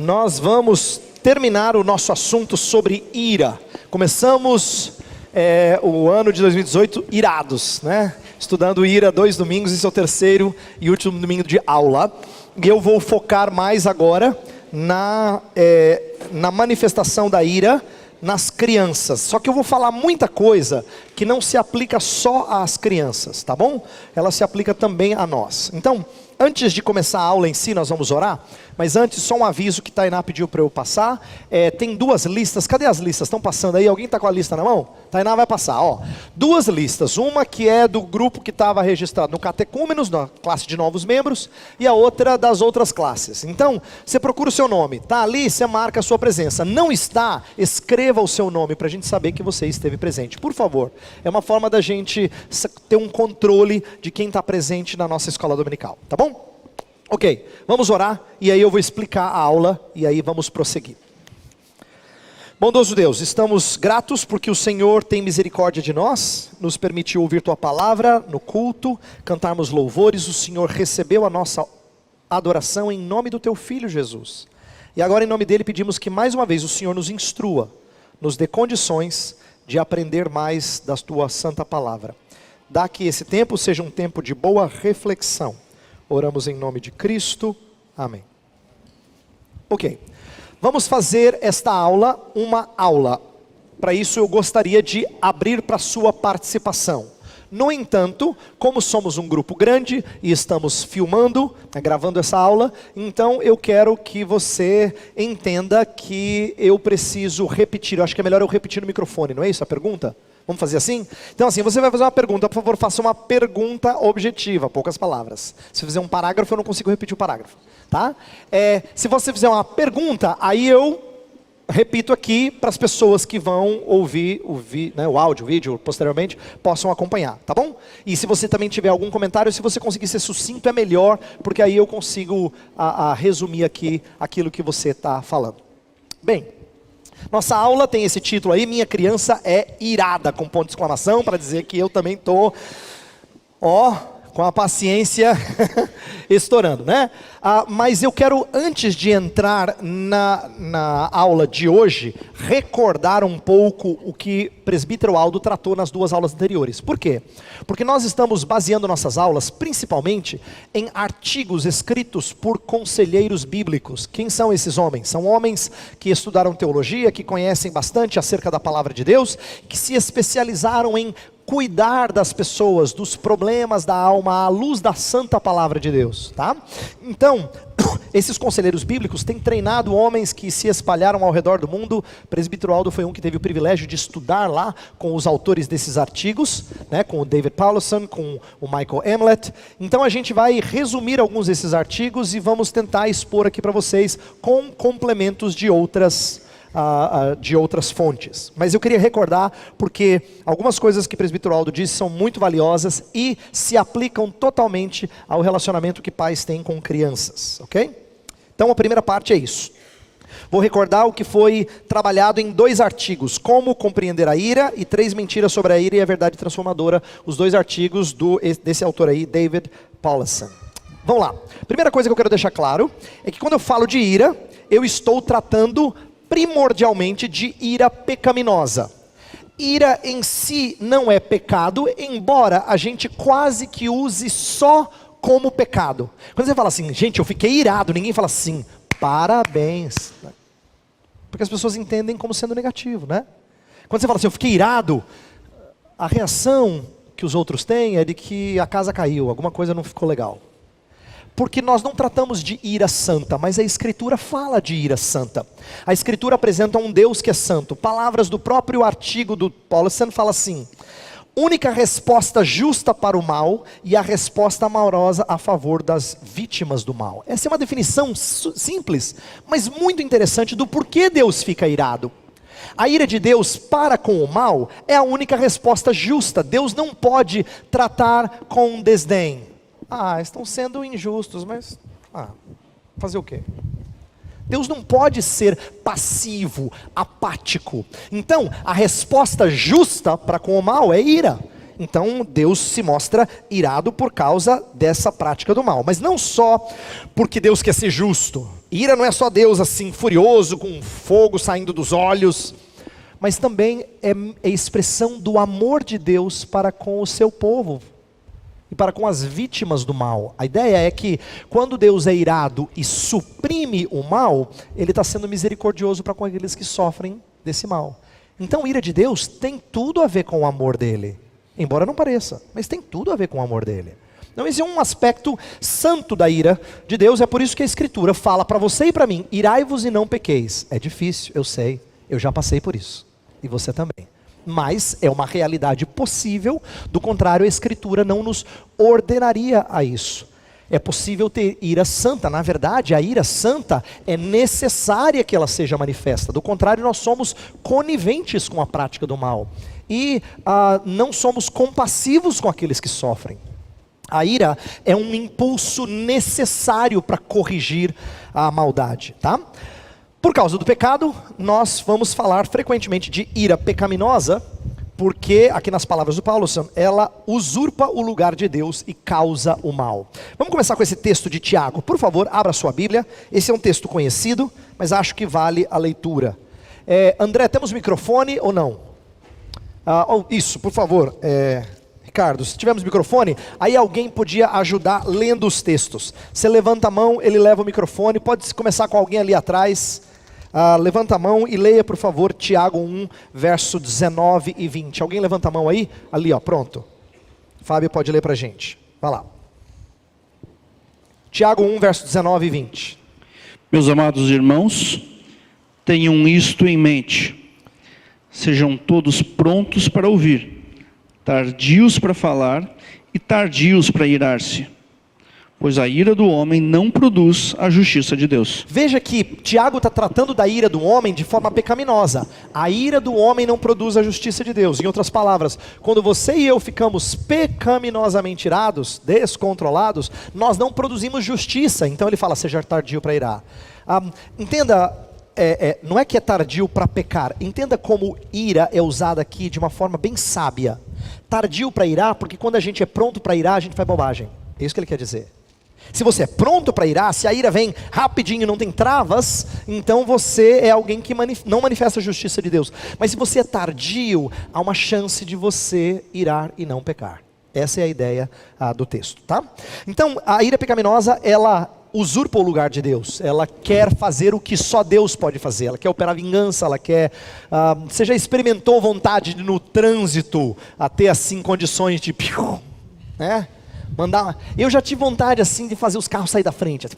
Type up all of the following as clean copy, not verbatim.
nós vamos terminar o nosso assunto sobre ira. Começamos o ano de 2018 irados, né? Estudando ira 2 domingos, esse é o terceiro e último domingo de aula. E eu vou focar mais agora na manifestação da ira nas crianças. Só que eu vou falar muita coisa que não se aplica só às crianças, tá bom? Ela se aplica também a nós. Então, antes de começar a aula em si, nós vamos orar. Mas antes, só um aviso que Tainá pediu para eu passar. Tem duas listas. Cadê as listas? Estão passando aí? Alguém está com a lista na mão? Tainá vai passar, ó. Duas listas. Uma que é do grupo que estava registrado no Catecúmenos, na classe de novos membros. E a outra das outras classes. Então, você procura o seu nome. Está ali, você marca a sua presença. Não está, escreva o seu nome para a gente saber que você esteve presente. Por favor. É uma forma da gente ter um controle de quem está presente na nossa escola dominical. Tá bom? Ok, vamos orar e aí eu vou explicar a aula e aí vamos prosseguir. Bondoso Deus, estamos gratos porque o Senhor tem misericórdia de nós, nos permitiu ouvir Tua palavra no culto, cantarmos louvores, o Senhor recebeu a nossa adoração em nome do Teu Filho Jesus. E agora em nome dEle pedimos que mais uma vez o Senhor nos instrua, nos dê condições de aprender mais da Tua santa palavra. Dá que esse tempo seja um tempo de boa reflexão. Oramos em nome de Cristo, amém. Ok, vamos fazer esta aula uma aula. Para isso eu gostaria de abrir para a sua participação. No entanto, como somos um grupo grande e estamos filmando, gravando essa aula, então eu quero que você entenda que eu preciso repetir. Eu acho que é melhor eu repetir no microfone, não é isso a pergunta? Vamos fazer assim? Então assim, você vai fazer uma pergunta, por favor, faça uma pergunta objetiva, poucas palavras. Se fizer um parágrafo, eu não consigo repetir o parágrafo, tá? Se você fizer uma pergunta, aí eu repito aqui para as pessoas que vão ouvir o áudio, o vídeo, posteriormente, possam acompanhar, tá bom? E se você também tiver algum comentário, se você conseguir ser sucinto é melhor, porque aí eu consigo resumir aqui aquilo que você está falando. Bem, nossa aula tem esse título aí, Minha Criança é Irada, com ponto de exclamação, para dizer que eu também estou, com a paciência estourando, né? Mas eu quero, antes de entrar na aula de hoje, recordar um pouco o que o presbítero Aldo tratou nas duas aulas anteriores. Por quê? Porque nós estamos baseando nossas aulas, principalmente, em artigos escritos por conselheiros bíblicos. Quem são esses homens? São homens que estudaram teologia, que conhecem bastante acerca da palavra de Deus, que se especializaram em cuidar das pessoas, dos problemas da alma, à luz da santa palavra de Deus, tá? Então, esses conselheiros bíblicos têm treinado homens que se espalharam ao redor do mundo. O presbítero Aldo foi um que teve o privilégio de estudar lá com os autores desses artigos, né, com o David Powlison, com o Michael Emlet. Então a gente vai resumir alguns desses artigos e vamos tentar expor aqui para vocês com complementos de outras fontes. Mas eu queria recordar, porque algumas coisas que o presbítero Aldo disse são muito valiosas e se aplicam totalmente ao relacionamento que pais têm com crianças, ok? Então a primeira parte é isso. Vou recordar o que foi trabalhado em 2 artigos, Como Compreender a Ira e 3 Mentiras sobre a Ira e a Verdade Transformadora, os 2 artigos desse autor aí, David Powlison. Vamos lá. Primeira coisa que eu quero deixar claro é que quando eu falo de ira, eu estou tratando primordialmente de ira pecaminosa. Ira em si não é pecado, embora a gente quase que use só como pecado. Quando você fala assim, gente, eu fiquei irado, ninguém fala assim, parabéns. Porque as pessoas entendem como sendo negativo, né? Quando você fala assim, eu fiquei irado, a reação que os outros têm é de que a casa caiu, alguma coisa não ficou legal. Porque nós não tratamos de ira santa, mas a Escritura fala de ira santa. A Escritura apresenta um Deus que é santo. Palavras do próprio artigo do Powlison fala assim: única resposta justa para o mal e a resposta amorosa a favor das vítimas do mal. Essa é uma definição simples, mas muito interessante do porquê Deus fica irado. A ira de Deus para com o mal é a única resposta justa. Deus não pode tratar com desdém. Estão sendo injustos, mas fazer o quê? Deus não pode ser passivo, apático. Então, a resposta justa para com o mal é ira. Então, Deus se mostra irado por causa dessa prática do mal. Mas não só porque Deus quer ser justo. Ira não é só Deus assim, furioso, com fogo saindo dos olhos, mas também é expressão do amor de Deus para com o seu povo e para com as vítimas do mal. A ideia é que quando Deus é irado e suprime o mal, Ele está sendo misericordioso para com aqueles que sofrem desse mal. Então a ira de Deus tem tudo a ver com o amor dEle, embora não pareça, mas tem tudo a ver com o amor dEle. Então esse é um aspecto santo da ira de Deus, é por isso que a Escritura fala para você e para mim, irai-vos e não pequeis. É difícil, eu sei, eu já passei por isso, e você também. Mas é uma realidade possível, do contrário a Escritura não nos ordenaria a isso. É possível ter ira santa, na verdade a ira santa é necessária que ela seja manifesta, do contrário nós somos coniventes com a prática do mal, e não somos compassivos com aqueles que sofrem. A ira é um impulso necessário para corrigir a maldade, tá? Por causa do pecado, nós vamos falar frequentemente de ira pecaminosa, porque, aqui nas palavras do Paulo, ela usurpa o lugar de Deus e causa o mal. Vamos começar com esse texto de Tiago. Por favor, abra sua Bíblia. Esse é um texto conhecido, mas acho que vale a leitura. André, temos microfone ou não? Isso, por favor. Ricardo, se tivermos microfone, aí alguém podia ajudar lendo os textos. Você levanta a mão, ele leva o microfone. Pode começar com alguém ali atrás. Levanta a mão e leia, por favor, Tiago 1, verso 19 e 20. Alguém levanta a mão aí? Ali, ó, pronto. Fábio pode ler para a gente. Vai lá. Tiago 1, verso 19 e 20. Meus amados irmãos, tenham isto em mente. Sejam todos prontos para ouvir, tardios para falar e tardios para irar-se. Pois a ira do homem não produz a justiça de Deus. Veja que Tiago está tratando da ira do homem de forma pecaminosa. A ira do homem não produz a justiça de Deus. Em outras palavras, quando você e eu ficamos pecaminosamente irados, descontrolados, nós não produzimos justiça. Então ele fala, seja tardio para irar. Entenda, não é que é tardio para pecar. Entenda como ira é usada aqui de uma forma bem sábia. Tardio para irar, porque quando a gente é pronto para irar, a gente faz bobagem. É isso que ele quer dizer. Se você é pronto para irar, se a ira vem rapidinho e não tem travas, então você é alguém que não manifesta a justiça de Deus. Mas se você é tardio, há uma chance de você irar e não pecar. Essa é a ideia do texto, tá? Então, a ira pecaminosa, ela usurpa o lugar de Deus. Ela quer fazer o que só Deus pode fazer. Ela quer operar vingança, ela quer... você já experimentou vontade de, no trânsito, a ter assim condições de... né? Eu já tive vontade assim de fazer os carros sair da frente, assim,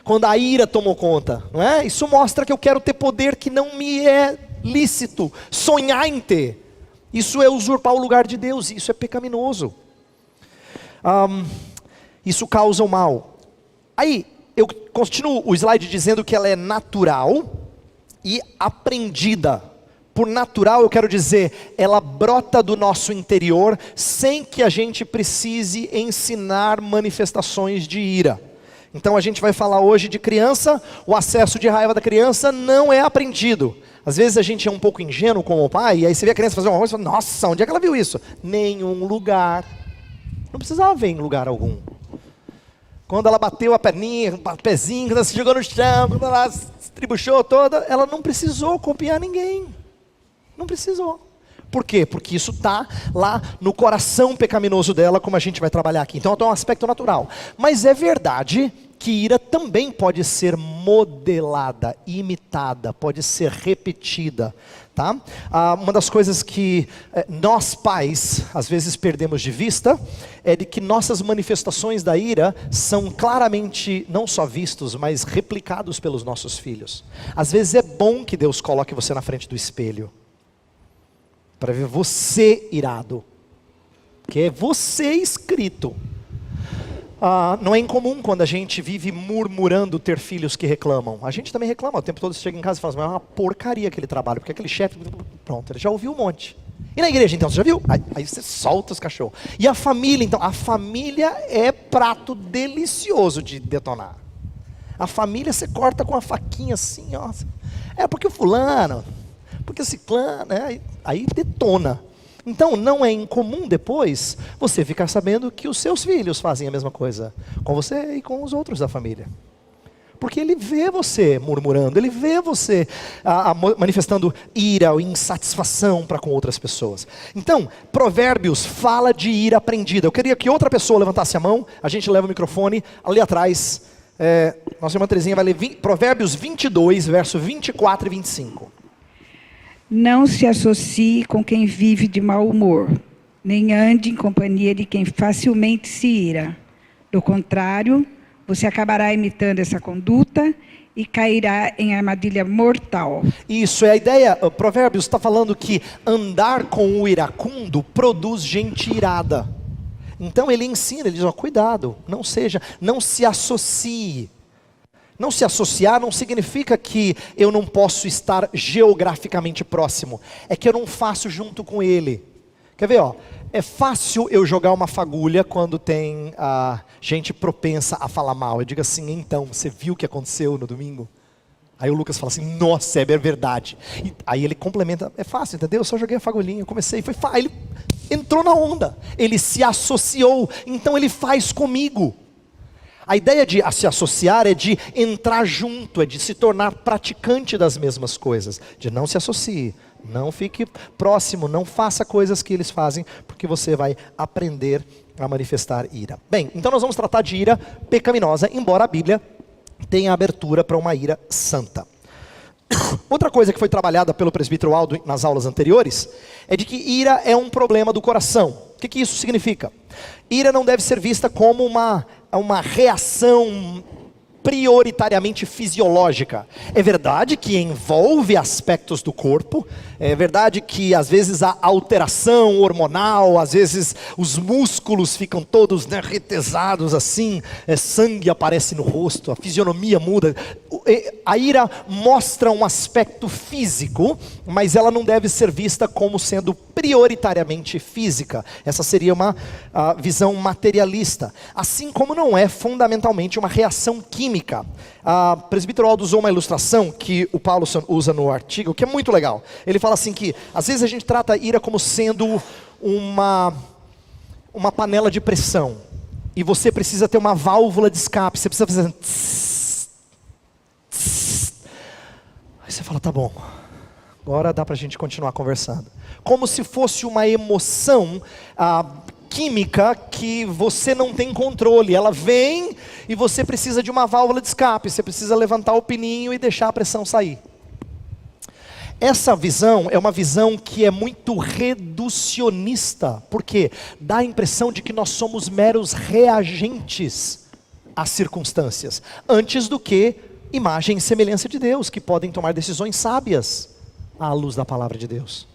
quando a ira tomou conta, não é? Isso mostra que eu quero ter poder que não me é lícito sonhar em ter. Isso é usurpar o lugar de Deus, isso é pecaminoso. Isso causa o mal. Aí, eu continuo o slide dizendo que ela é natural e aprendida. Por natural eu quero dizer, ela brota do nosso interior, sem que a gente precise ensinar manifestações de ira. Então a gente vai falar hoje de criança, o acesso de raiva da criança não é aprendido. Às vezes a gente é um pouco ingênuo como o pai, e aí você vê a criança fazer uma coisa e fala, nossa, onde é que ela viu isso? Nenhum lugar. Não precisava ver em lugar algum. Quando ela bateu a perninha, o pezinho, quando ela se jogou no chão, quando ela se estribuchou toda, ela não precisou copiar ninguém. Não precisou. Por quê? Porque isso está lá no coração pecaminoso dela, como a gente vai trabalhar aqui. Então é um aspecto natural. Mas é verdade que ira também pode ser modelada, imitada, pode ser repetida. Tá? Uma das coisas que nós pais, às vezes perdemos de vista, é de que nossas manifestações da ira são claramente, não só vistos, mas replicados pelos nossos filhos. Às vezes é bom que Deus coloque você na frente do espelho, para ver você irado, que é você escrito. Não é incomum quando a gente vive murmurando ter filhos que reclamam. A gente também reclama, o tempo todo você chega em casa e fala, mas é uma porcaria aquele trabalho, porque aquele chefe, pronto, ele já ouviu um monte. E na igreja então, você já viu? Aí você solta os cachorros. E a família então, a família é prato delicioso de detonar. A família você corta com a faquinha assim, ó. Porque o fulano, porque o ciclano, aí detona. Então não é incomum depois você ficar sabendo que os seus filhos fazem a mesma coisa com você e com os outros da família. Porque ele vê você murmurando, ele vê você manifestando ira ou insatisfação para com outras pessoas. Então, Provérbios fala de ira aprendida. Eu queria que outra pessoa levantasse a mão, a gente leva o microfone ali atrás. Nossa irmã Terezinha vai ler Provérbios 22, verso 24 e 25. Não se associe com quem vive de mau humor, nem ande em companhia de quem facilmente se ira. Do contrário, você acabará imitando essa conduta e cairá em armadilha mortal. Isso, é a ideia. Provérbios está falando que andar com o iracundo produz gente irada. Então ele ensina, ele diz, cuidado, não se associe. Não se associar não significa que eu não posso estar geograficamente próximo. É que eu não faço junto com ele. Quer ver, é fácil eu jogar uma fagulha quando tem gente propensa a falar mal. Eu digo assim, então, você viu o que aconteceu no domingo? Aí o Lucas fala assim, nossa, é verdade. E aí ele complementa, é fácil, entendeu? Eu só joguei a fagulhinha, comecei, foi fácil. Ele entrou na onda, ele se associou, então ele faz comigo. A ideia de se associar é de entrar junto, é de se tornar praticante das mesmas coisas. De não se associe, não fique próximo, não faça coisas que eles fazem, porque você vai aprender a manifestar ira. Bem, então nós vamos tratar de ira pecaminosa, embora a Bíblia tenha abertura para uma ira santa. Outra coisa que foi trabalhada pelo presbítero Aldo nas aulas anteriores, é de que ira é um problema do coração. O que isso significa? Ira não deve ser vista como uma reação prioritariamente fisiológica. É verdade que envolve aspectos do corpo, é verdade que às vezes há alteração hormonal, às vezes os músculos ficam todos retesados assim, sangue aparece no rosto, a fisionomia muda. A ira mostra um aspecto físico, mas ela não deve ser vista como sendo prioritariamente física. Essa seria uma visão materialista. Assim como não é fundamentalmente uma reação química. O presbítero Aldo usou uma ilustração que o Paulo usa no artigo, que é muito legal. Ele fala assim que, às vezes a gente trata a ira como sendo uma panela de pressão. E você precisa ter uma válvula de escape, você precisa fazer... Aí você fala, tá bom, agora dá para a gente continuar conversando. Como se fosse uma emoção química que você não tem controle. Ela vem e você precisa de uma válvula de escape. Você precisa levantar o pininho e deixar a pressão sair. Essa visão é uma visão que é muito reducionista. Porque dá a impressão de que nós somos meros reagentes às circunstâncias. Antes do que imagem e semelhança de Deus, que podem tomar decisões sábias à luz da palavra de Deus.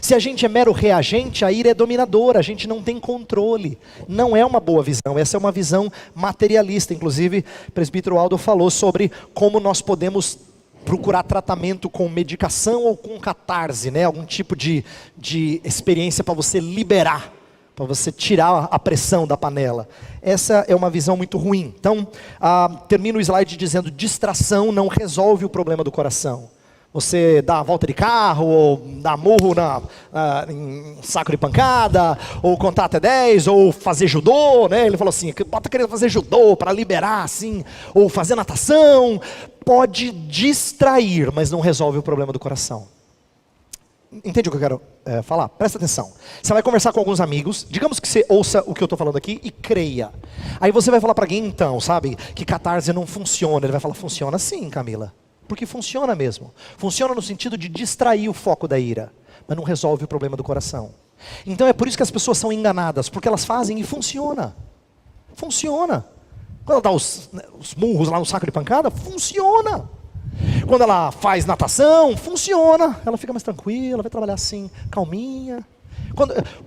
Se a gente é mero reagente, a ira é dominadora, a gente não tem controle. Não é uma boa visão, essa é uma visão materialista. Inclusive, o presbítero Aldo falou sobre como nós podemos procurar tratamento com medicação ou com catarse, algum tipo de experiência para você liberar, para você tirar a pressão da panela. Essa é uma visão muito ruim. Então, termino o slide dizendo, distração não resolve o problema do coração. Você dá a volta de carro, ou dá murro em saco de pancada, ou contar até 10, ou fazer judô, Ele falou assim, bota querendo fazer judô para liberar, assim, ou fazer natação. Pode distrair, mas não resolve o problema do coração. Entende o que eu quero falar? Presta atenção. Você vai conversar com alguns amigos, digamos que você ouça o que eu estou falando aqui e creia. Aí você vai falar para alguém então, sabe, que catarse não funciona. Ele vai falar, funciona sim, Camila. Porque funciona mesmo. Funciona no sentido de distrair o foco da ira, mas não resolve o problema do coração. Então é por isso que as pessoas são enganadas, porque elas fazem e funciona. Funciona. Quando ela dá os murros lá no saco de pancada, funciona. Quando ela faz natação, funciona. Ela fica mais tranquila, vai trabalhar assim, calminha.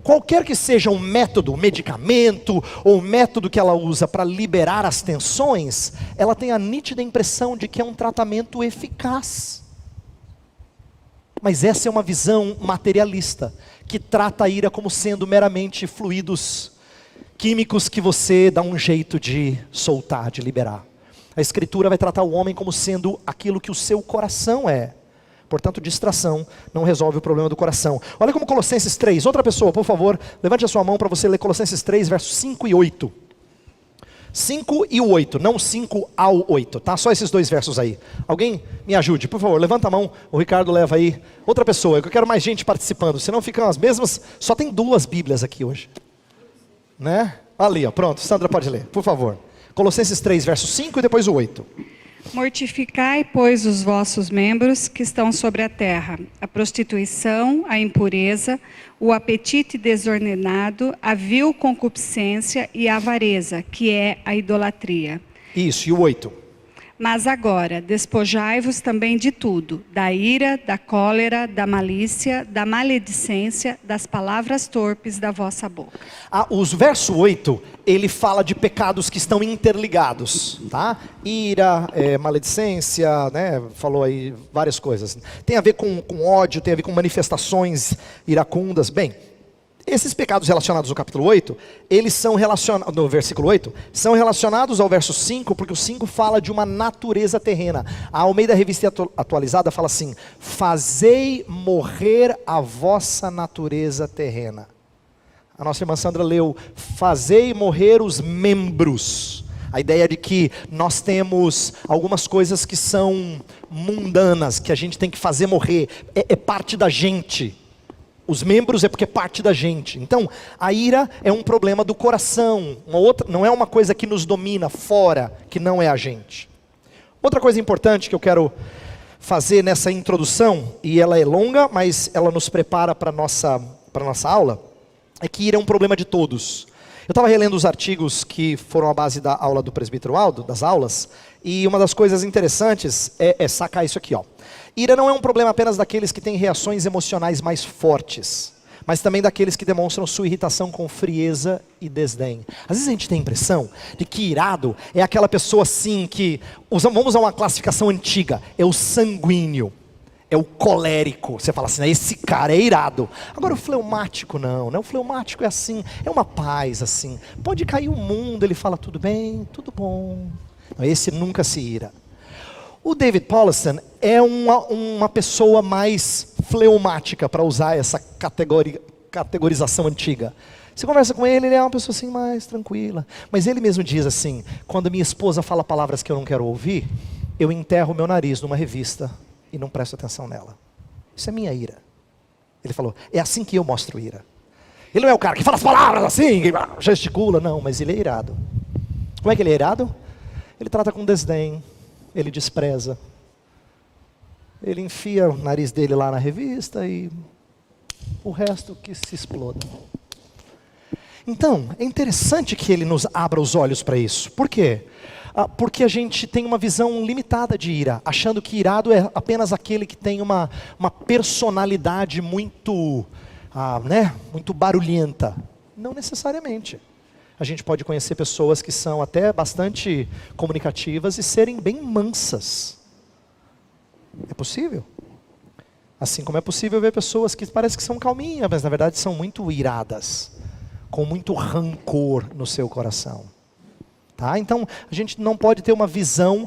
Qualquer que seja um método, medicamento, ou método que ela usa para liberar as tensões, ela tem a nítida impressão de que é um tratamento eficaz. Mas essa é uma visão materialista, que trata a ira como sendo meramente fluidos químicos que você dá um jeito de soltar, de liberar. A Escritura vai tratar o homem como sendo aquilo que o seu coração é. Portanto, distração não resolve o problema do coração. Olha como Colossenses 3, outra pessoa, por favor, levante a sua mão para você ler Colossenses 3, versos 5 e 8. 5 e o 8, não 5 ao 8, tá? Só esses 2 versos aí. Alguém me ajude, por favor, levanta a mão, o Ricardo leva aí. Outra pessoa, eu quero mais gente participando, senão ficam as mesmas, só tem 2 Bíblias aqui hoje. Né? Ali, ó, pronto, Sandra pode ler, por favor. Colossenses 3, verso 5 e depois o 8. Mortificai, pois, os vossos membros que estão sobre a terra, a prostituição, a impureza, o apetite desordenado, a vil concupiscência e a avareza, que é a idolatria. Isso, e o 8. Mas agora, despojai-vos também de tudo, da ira, da cólera, da malícia, da maledicência, das palavras torpes da vossa boca. Os verso 8, ele fala de pecados que estão interligados, tá? Ira, maledicência, né? Falou aí várias coisas. Tem a ver com ódio, tem a ver com manifestações iracundas. Bem, esses pecados relacionados no capítulo 8, eles são relacionados, no versículo 8, são relacionados ao verso 5, porque o 5 fala de uma natureza terrena. A Almeida Revista Atualizada fala assim: fazei morrer a vossa natureza terrena. A nossa irmã Sandra leu: fazei morrer os membros. A ideia de que nós temos algumas coisas que são mundanas, que a gente tem que fazer morrer, é parte da gente. Os membros é porque é parte da gente. Então, a ira é um problema do coração. Não é uma coisa que nos domina fora, que não é a gente. Outra coisa importante que eu quero fazer nessa introdução, e ela é longa, mas ela nos prepara para a nossa aula, é que ira é um problema de todos. Eu estava relendo os artigos que foram a base da aula do presbítero Aldo, das aulas, e uma das coisas interessantes é sacar isso aqui, ó. Ira não é um problema apenas daqueles que têm reações emocionais mais fortes, mas também daqueles que demonstram sua irritação com frieza e desdém. Às vezes a gente tem a impressão de que irado é aquela pessoa assim que, vamos usar uma classificação antiga, é o sanguíneo, é o colérico. Você fala assim, esse cara é irado. Agora o fleumático não, o fleumático é assim, é uma paz assim. Pode cair o mundo, ele fala tudo bem, tudo bom. Esse nunca se ira. O David Powlison é uma pessoa mais fleumática, para usar essa categorização antiga. Você conversa com ele, ele é uma pessoa assim mais tranquila. Mas ele mesmo diz assim: quando minha esposa fala palavras que eu não quero ouvir, eu enterro meu nariz numa revista e não presto atenção nela. Isso é minha ira. Ele falou, é assim que eu mostro ira. Ele não é o cara que fala as palavras assim, que gesticula, não, mas ele é irado. Como é que ele é irado? Ele trata com desdém. Ele despreza. Ele enfia o nariz dele lá na revista e o resto que se exploda. Então, é interessante que ele nos abra os olhos para isso. Por quê? Porque a gente tem uma visão limitada de ira, achando que irado é apenas aquele que tem uma personalidade muito, muito barulhenta. Não necessariamente. A gente pode conhecer pessoas que são até bastante comunicativas e serem bem mansas. É possível. Assim como é possível ver pessoas que parecem que são calminhas, mas na verdade são muito iradas, com muito rancor no seu coração. Tá? Então, a gente não pode ter uma visão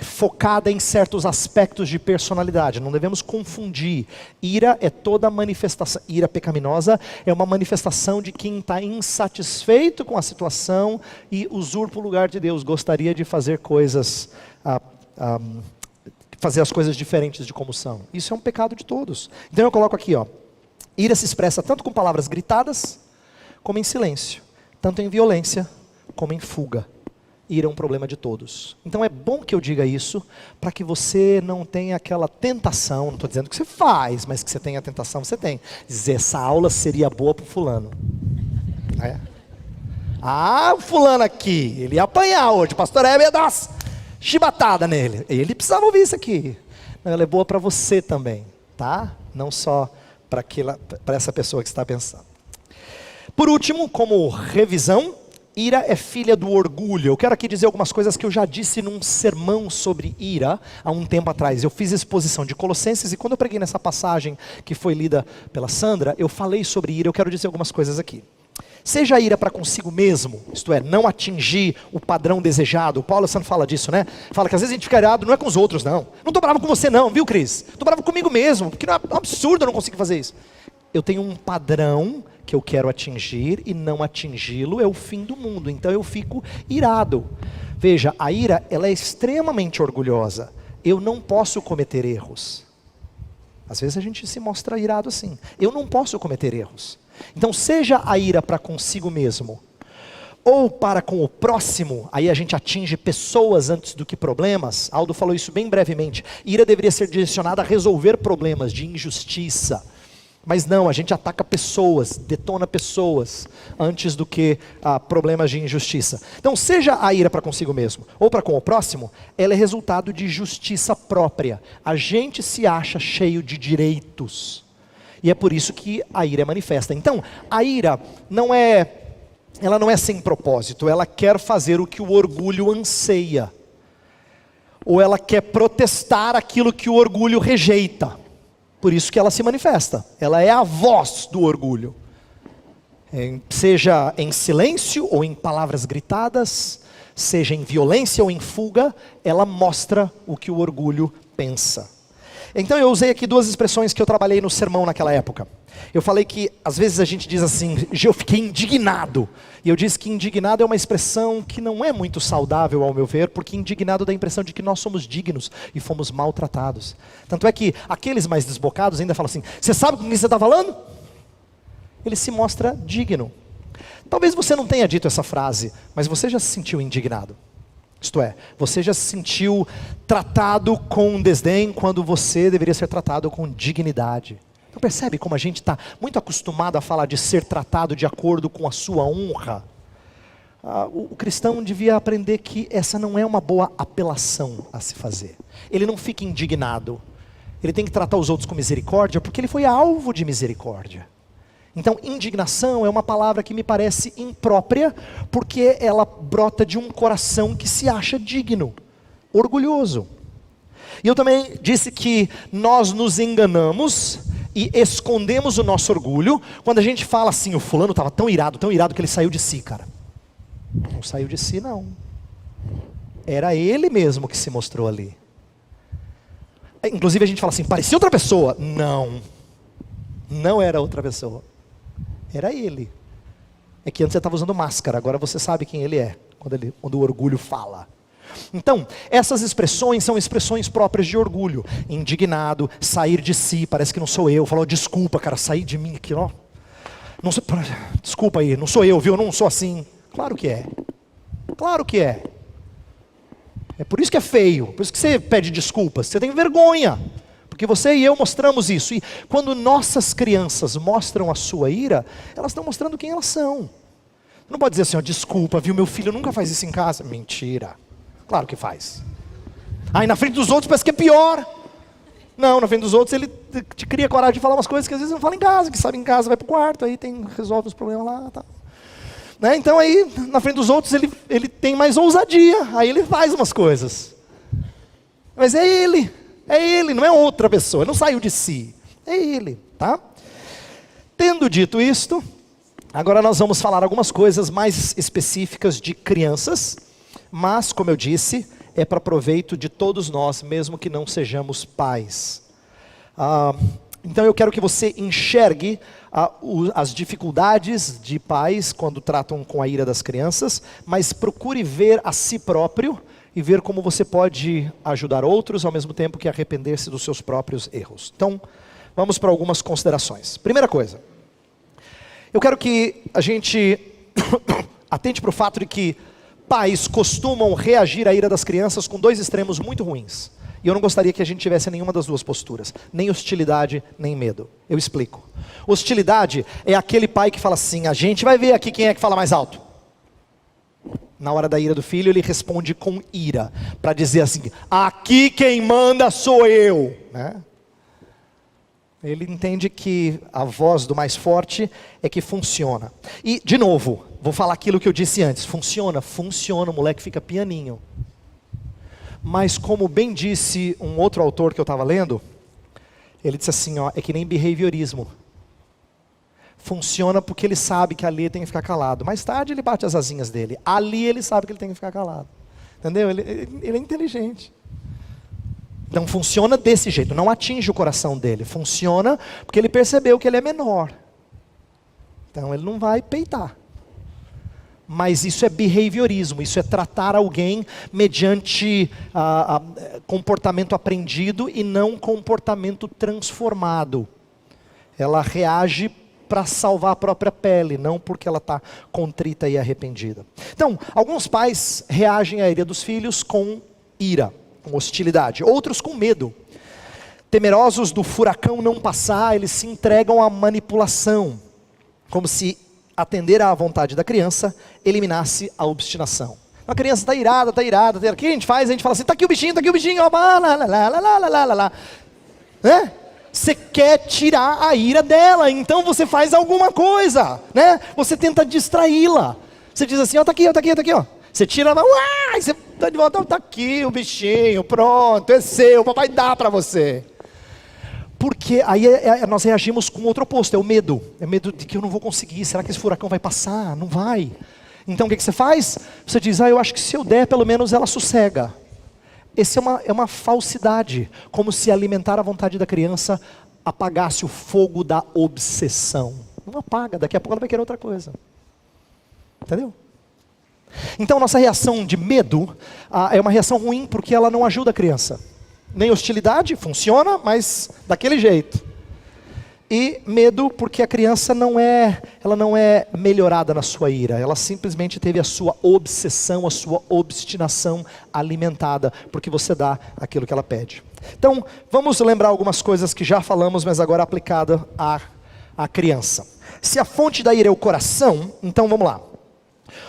focada em certos aspectos de personalidade. Não devemos confundir. Ira é toda manifestação. Ira pecaminosa é uma manifestação de quem está insatisfeito com a situação e usurpa o lugar de Deus. Gostaria de fazer coisas, fazer as coisas diferentes de como são. Isso é um pecado de todos. Então eu coloco aqui, ó. Ira se expressa tanto com palavras gritadas, como em silêncio. Tanto em violência, como em fuga. Ira é um problema de todos. Então é bom que eu diga isso, para que você não tenha aquela tentação, não estou dizendo que você faz, mas que você tenha a tentação, você tem. Dizer, essa aula seria boa para o fulano. O fulano aqui, ele ia apanhar hoje, o pastor Hebe ia dar umas chibatada nele. Ele precisava ouvir isso aqui. Ela é boa para você também, tá? Não só para essa pessoa que está pensando. Por último, como revisão, ira é filha do orgulho. Eu quero aqui dizer algumas coisas que eu já disse num sermão sobre ira há um tempo atrás. Eu fiz exposição de Colossenses e quando eu preguei nessa passagem que foi lida pela Sandra, eu falei sobre ira. Eu quero dizer algumas coisas aqui. Seja a ira para consigo mesmo, isto é, não atingir o padrão desejado. O Paulo Santos fala disso, né? Fala que às vezes a gente fica irado, não é com os outros não. Não estou bravo com você não, viu, Cris? Estou bravo comigo mesmo, porque não é um absurdo eu não conseguir fazer isso. eu tenho um padrão que eu quero atingir e não atingi-lo é o fim do mundo. Então eu fico irado. Veja, a ira, ela é extremamente orgulhosa. Eu não posso cometer erros. Às vezes a gente se mostra irado assim. Eu não posso cometer erros. Então seja a ira para consigo mesmo, ou para com o próximo, aí a gente atinge pessoas antes do que problemas. Aldo falou isso bem brevemente. Ira deveria ser direcionada a resolver problemas de injustiça. Mas não, a gente ataca pessoas, detona pessoas, antes do que problemas de injustiça. Então, seja a ira para consigo mesmo, ou para com o próximo, ela é resultado de justiça própria. A gente se acha cheio de direitos. E é por isso que a ira é manifesta. Então, a ira ela não é sem propósito, ela quer fazer o que o orgulho anseia. Ou ela quer protestar aquilo que o orgulho rejeita. Por isso que ela se manifesta. Ela é a voz do orgulho. Seja em silêncio ou em palavras gritadas, seja em violência ou em fuga, ela mostra o que o orgulho pensa. Então eu usei aqui duas expressões que eu trabalhei no sermão naquela época. Eu falei que às vezes a gente diz assim, eu fiquei indignado. E eu disse que indignado é uma expressão que não é muito saudável ao meu ver, porque indignado dá a impressão de que nós somos dignos e fomos maltratados. Tanto é que aqueles mais desbocados ainda falam assim, você sabe com quem você está falando? Ele se mostra digno. Talvez você não tenha dito essa frase, mas você já se sentiu indignado. Isto é, você já se sentiu tratado com desdém quando você deveria ser tratado com dignidade. Então percebe como a gente está muito acostumado a falar de ser tratado de acordo com a sua honra? O cristão devia aprender que essa não é uma boa apelação a se fazer. Ele não fica indignado. Ele tem que tratar os outros com misericórdia porque ele foi alvo de misericórdia. Então, indignação é uma palavra que me parece imprópria, porque ela brota de um coração que se acha digno, orgulhoso. E eu também disse que nós nos enganamos e escondemos o nosso orgulho, quando a gente fala assim, o fulano estava tão irado que ele saiu de si, cara. Não saiu de si, não. Era ele mesmo que se mostrou ali. Inclusive a gente fala assim, parecia outra pessoa. Não, não era outra pessoa. Era ele. É que antes você estava usando máscara, agora você sabe quem ele é, quando o orgulho fala. Então, essas expressões são expressões próprias de orgulho. Indignado, sair de si, parece que não sou eu. Falou, desculpa cara, sair de mim aqui, ó. Não sou, desculpa aí, não sou eu, viu? Eu não sou assim. Claro que é. Claro que é. É por isso que é feio, por isso que você pede desculpas. Você tem vergonha. Porque você e eu mostramos isso. E quando nossas crianças mostram a sua ira, elas estão mostrando quem elas são. Não pode dizer assim, ó, desculpa, viu, meu filho nunca faz isso em casa. Mentira. Claro que faz. Aí na frente dos outros parece que é pior. Não, na frente dos outros ele te cria coragem de falar umas coisas que às vezes não fala em casa, que sabe em casa, vai pro quarto, aí resolve os problemas lá, tá. Né? Então aí, na frente dos outros ele tem mais ousadia, aí ele faz umas coisas. Mas é ele, não é outra pessoa, ele não saiu de si, é ele, tá? Tendo dito isto, agora nós vamos falar algumas coisas mais específicas de crianças, mas, como eu disse, é para proveito de todos nós, mesmo que não sejamos pais. Então eu quero que você enxergue as dificuldades de pais quando tratam com a ira das crianças, mas procure ver a si próprio, e ver como você pode ajudar outros, ao mesmo tempo que arrepender-se dos seus próprios erros. Então, vamos para algumas considerações. Primeira coisa, eu quero que a gente atente para o fato de que pais costumam reagir à ira das crianças com dois extremos muito ruins. E eu não gostaria que a gente tivesse nenhuma das duas posturas, nem hostilidade, nem medo. Eu explico. Hostilidade é aquele pai que fala assim, a gente vai ver aqui quem é que fala mais alto. Na hora da ira do filho, ele responde com ira, para dizer assim, aqui quem manda sou eu. Né? Ele entende que a voz do mais forte é que funciona. E, de novo, vou falar aquilo que eu disse antes, funciona, o moleque fica pianinho. Mas como bem disse um outro autor que eu estava lendo, ele disse assim, ó, é que nem behaviorismo. Funciona porque ele sabe que ali ele tem que ficar calado. Mais tarde ele bate as asinhas dele. Ali ele sabe que ele tem que ficar calado. Entendeu? Ele é inteligente. Então funciona desse jeito, não atinge o coração dele. Funciona porque ele percebeu que ele é menor. Então ele não vai peitar. Mas isso é behaviorismo, isso é tratar alguém mediante comportamento aprendido e não comportamento transformado. Ela reage para salvar a própria pele, não porque ela está contrita e arrependida. Então, alguns pais reagem à ira dos filhos com ira, com hostilidade, outros com medo. Temerosos do furacão não passar, eles se entregam à manipulação, como se atender à vontade da criança eliminasse a obstinação. A criança está irada, está irada. O que a gente faz? A gente fala assim, está aqui o bichinho, ó, lá, lá, lá, lá, lá, lá, lá. Né? Você quer tirar a ira dela, então você faz alguma coisa, né? Você tenta distraí-la. Você diz assim, ó, tá aqui, ó. Você tira ela, uai, você tá de volta, tá aqui o bichinho, pronto, é seu, o papai dá para você. Porque aí nós reagimos com outro oposto, é o medo. É medo de que eu não vou conseguir, será que esse furacão vai passar? Não vai. Então o que você faz? Você diz, eu acho que se eu der, pelo menos ela sossega. Essa é uma falsidade, como se alimentar a vontade da criança apagasse o fogo da obsessão. Não apaga, daqui a pouco ela vai querer outra coisa. Entendeu? Então nossa reação de medo é uma reação ruim porque ela não ajuda a criança. Nem hostilidade, funciona, mas daquele jeito. E medo porque a criança ela não é melhorada na sua ira. Ela simplesmente teve a sua obsessão, a sua obstinação alimentada, porque você dá aquilo que ela pede. Então, vamos lembrar algumas coisas que já falamos, mas agora aplicada à criança. Se a fonte da ira é o coração, então vamos lá.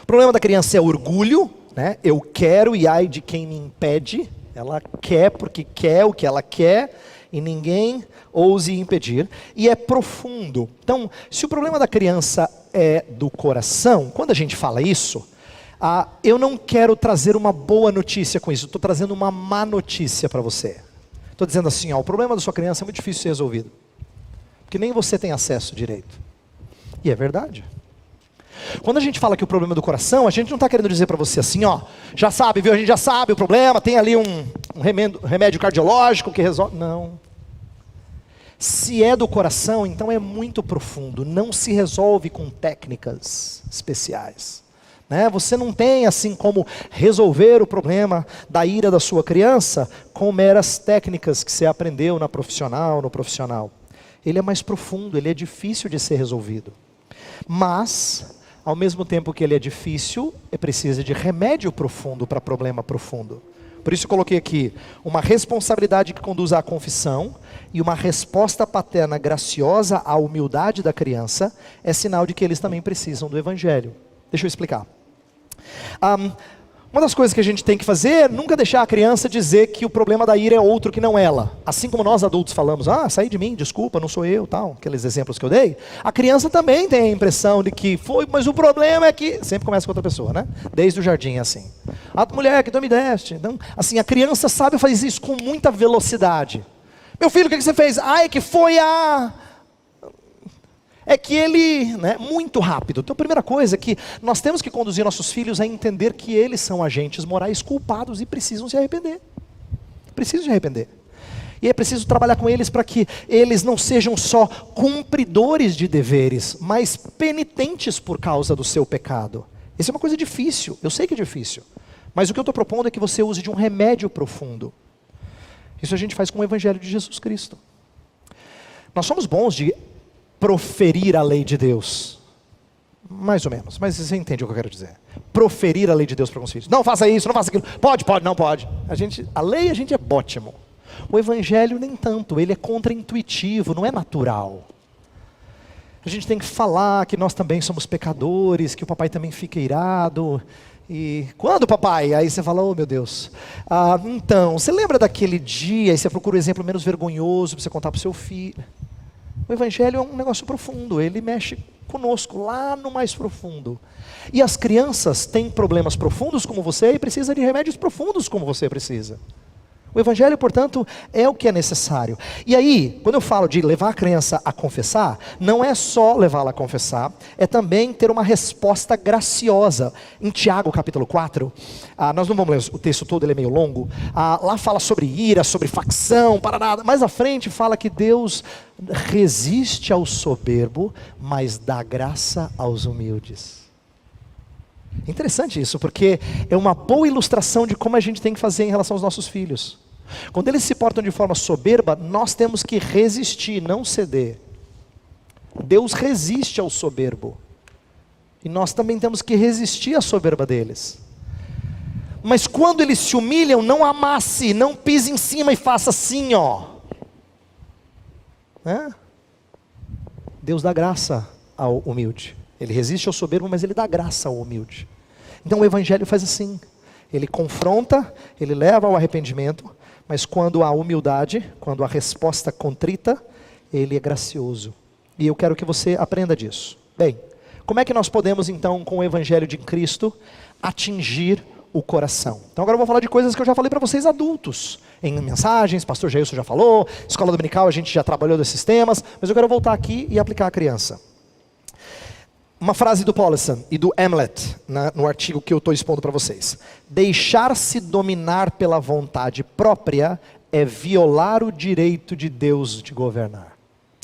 O problema da criança é orgulho, né? Eu quero e ai de quem me impede. Ela quer porque quer o que ela quer e ninguém ouse impedir. E é profundo. Então, se o problema da criança é do coração, quando a gente fala isso, eu não quero trazer uma boa notícia com isso. Estou trazendo uma má notícia para você. Estou dizendo assim, o problema da sua criança é muito difícil de ser resolvido. Porque nem você tem acesso direito. E é verdade. Quando a gente fala que o problema é do coração, a gente não está querendo dizer para você assim, já sabe, viu? A gente já sabe o problema, tem ali um remédio cardiológico que resolve. Não. Se é do coração, então é muito profundo, não se resolve com técnicas especiais. Né? Você não tem assim como resolver o problema da ira da sua criança com meras técnicas que você aprendeu no profissional. Ele é mais profundo, ele é difícil de ser resolvido. Mas, ao mesmo tempo que ele é difícil, precisa de remédio profundo para problema profundo. Por isso eu coloquei aqui, uma responsabilidade que conduz à confissão e uma resposta paterna graciosa à humildade da criança é sinal de que eles também precisam do Evangelho. Deixa eu explicar. Uma das coisas que a gente tem que fazer é nunca deixar a criança dizer que o problema da ira é outro que não ela. Assim como nós adultos falamos, sai de mim, desculpa, não sou eu, tal, aqueles exemplos que eu dei. A criança também tem a impressão de que foi, mas o problema é que... Sempre começa com outra pessoa, né? Desde o jardim, assim. A mulher que tu me deste. Então, assim, a criança sabe fazer isso com muita velocidade. Meu filho, o que você fez? É que foi É que ele, muito rápido. Então a primeira coisa é que nós temos que conduzir nossos filhos a entender que eles são agentes morais culpados e precisam se arrepender. Precisam se arrepender. E é preciso trabalhar com eles para que eles não sejam só cumpridores de deveres, mas penitentes por causa do seu pecado. Isso é uma coisa difícil, eu sei que é difícil. Mas o que eu estou propondo é que você use de um remédio profundo. Isso a gente faz com o Evangelho de Jesus Cristo. Nós somos bons de proferir a lei de Deus, mais ou menos, mas você entende o que eu quero dizer. Proferir a lei de Deus para os filhos. Não faça isso, não faça aquilo. Pode, não pode. A lei a gente é ótimo. O Evangelho nem tanto, ele é contraintuitivo, não é natural. A gente tem que falar que nós também somos pecadores, que o papai também fica irado. E quando, papai? Aí você fala, oh meu Deus. Então, você lembra daquele dia, e você procura um exemplo menos vergonhoso para você contar para o seu filho. O Evangelho é um negócio profundo, ele mexe conosco, lá no mais profundo. E as crianças têm problemas profundos como você e precisam de remédios profundos como você precisa. O evangelho, portanto, é o que é necessário. E aí, quando eu falo de levar a criança a confessar, não é só levá-la a confessar, é também ter uma resposta graciosa. Em Tiago capítulo 4, nós não vamos ler o texto todo, ele é meio longo, lá fala sobre ira, sobre facção, parará. Mais à frente fala que Deus resiste ao soberbo, mas dá graça aos humildes. Interessante isso, porque é uma boa ilustração de como a gente tem que fazer em relação aos nossos filhos. Quando eles se portam de forma soberba, nós temos que resistir, não ceder. Deus resiste ao soberbo. E nós também temos que resistir à soberba deles. Mas quando eles se humilham, não amasse, não pise em cima e faça assim, ó. Deus dá graça ao humilde. Ele resiste ao soberbo, mas ele dá graça ao humilde. Então o evangelho faz assim. Ele confronta, ele leva ao arrependimento, mas quando há humildade, quando há resposta contrita, ele é gracioso. E eu quero que você aprenda disso. Bem, como é que nós podemos então, com o evangelho de Cristo, atingir o coração? Então agora eu vou falar de coisas que eu já falei para vocês adultos, em mensagens, pastor Jailson já falou, escola dominical a gente já trabalhou desses temas, mas eu quero voltar aqui e aplicar a criança. Uma frase do Paulson e do Hamlet, no artigo que eu estou expondo para vocês. Deixar-se dominar pela vontade própria é violar o direito de Deus de governar.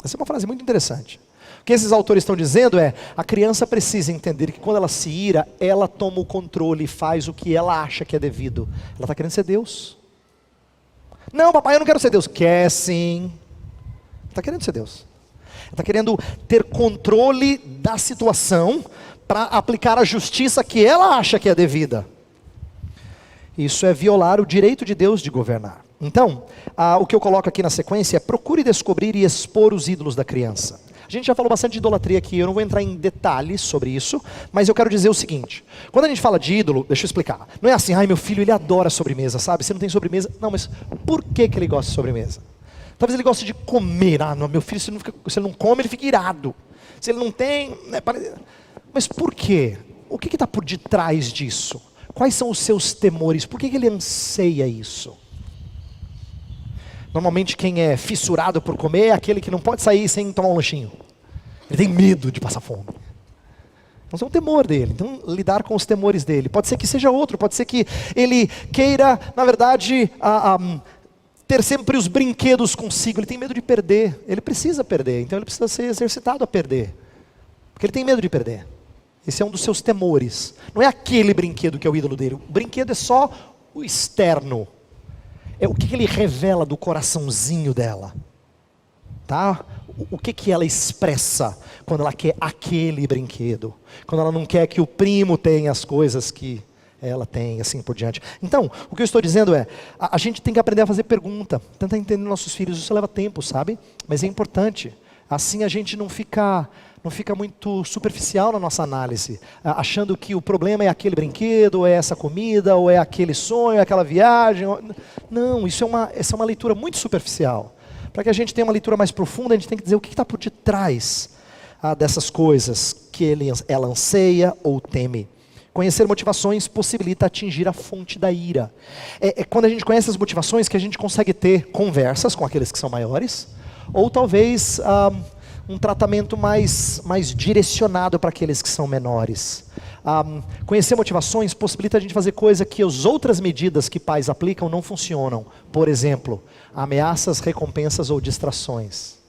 Essa é uma frase muito interessante. O que esses autores estão dizendo é, a criança precisa entender que quando ela se ira, ela toma o controle e faz o que ela acha que é devido. Ela está querendo ser Deus. Não, papai, eu não quero ser Deus. Quer sim. Está querendo ser Deus. Está querendo ter controle da situação para aplicar a justiça que ela acha que é devida. Isso é violar o direito de Deus de governar. Então, o que eu coloco aqui na sequência é procure descobrir e expor os ídolos da criança. A gente já falou bastante de idolatria aqui, eu não vou entrar em detalhes sobre isso, mas eu quero dizer o seguinte. Quando a gente fala de ídolo, deixa eu explicar. Não é assim, ai meu filho, ele adora sobremesa, sabe? Você não tem sobremesa. Não, mas por que ele gosta de sobremesa? Talvez ele goste de comer. Não, meu filho, se ele não come, ele fica irado. Se ele não tem... Mas por quê? O que está por detrás disso? Quais são os seus temores? Por que ele anseia isso? Normalmente quem é fissurado por comer é aquele que não pode sair sem tomar um lanchinho. Ele tem medo de passar fome. Então é um temor dele. Então lidar com os temores dele. Pode ser que seja outro, pode ser que ele queira, na verdade... ter sempre os brinquedos consigo, ele tem medo de perder, ele precisa perder, então ele precisa ser exercitado a perder, porque ele tem medo de perder, esse é um dos seus temores, não é aquele brinquedo que é o ídolo dele, o brinquedo é só o externo, é o que ele revela do coraçãozinho dela, tá? O que ela expressa quando ela quer aquele brinquedo, quando ela não quer que o primo tenha as coisas que ela tem, assim por diante. Então, o que eu estou dizendo é, a gente tem que aprender a fazer pergunta, tentar entender nossos filhos, isso leva tempo, sabe? Mas é importante, assim a gente não fica muito superficial na nossa análise, achando que o problema é aquele brinquedo, ou é essa comida, ou é aquele sonho, é aquela viagem. Não, essa é uma leitura muito superficial. Para que a gente tenha uma leitura mais profunda, a gente tem que dizer o que está por detrás dessas coisas que ela anseia ou teme. Conhecer motivações possibilita atingir a fonte da ira. É quando a gente conhece as motivações que a gente consegue ter conversas com aqueles que são maiores, ou talvez um tratamento mais direcionado para aqueles que são menores. Conhecer motivações possibilita a gente fazer coisa que as outras medidas que pais aplicam não funcionam. Por exemplo, ameaças, recompensas ou distrações.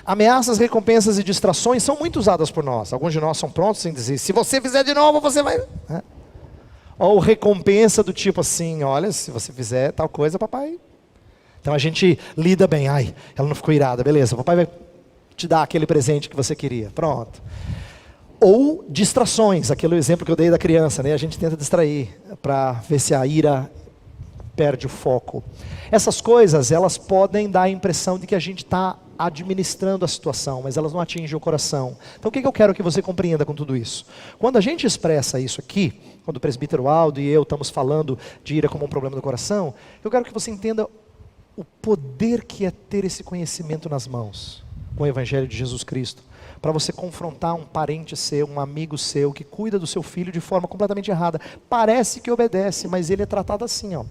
Ameaças, recompensas e distrações são muito usadas por nós. Alguns de nós são prontos em dizer, se você fizer de novo, você vai... Ou recompensa do tipo assim, olha, se você fizer tal coisa, papai... Então a gente lida bem, ai, ela não ficou irada, beleza, papai vai te dar aquele presente que você queria, pronto. Ou distrações, aquele exemplo que eu dei da criança, né? A gente tenta distrair, para ver se a ira perde o foco. Essas coisas, elas podem dar a impressão de que a gente está administrando a situação, mas elas não atingem o coração. Então o que eu quero que você compreenda com tudo isso? Quando a gente expressa isso aqui, quando o presbítero Aldo e eu estamos falando de ira como um problema do coração, eu quero que você entenda o poder que é ter esse conhecimento nas mãos, com o Evangelho de Jesus Cristo, para você confrontar um parente seu, um amigo seu, que cuida do seu filho de forma completamente errada. Parece que obedece, mas ele é tratado assim, ó.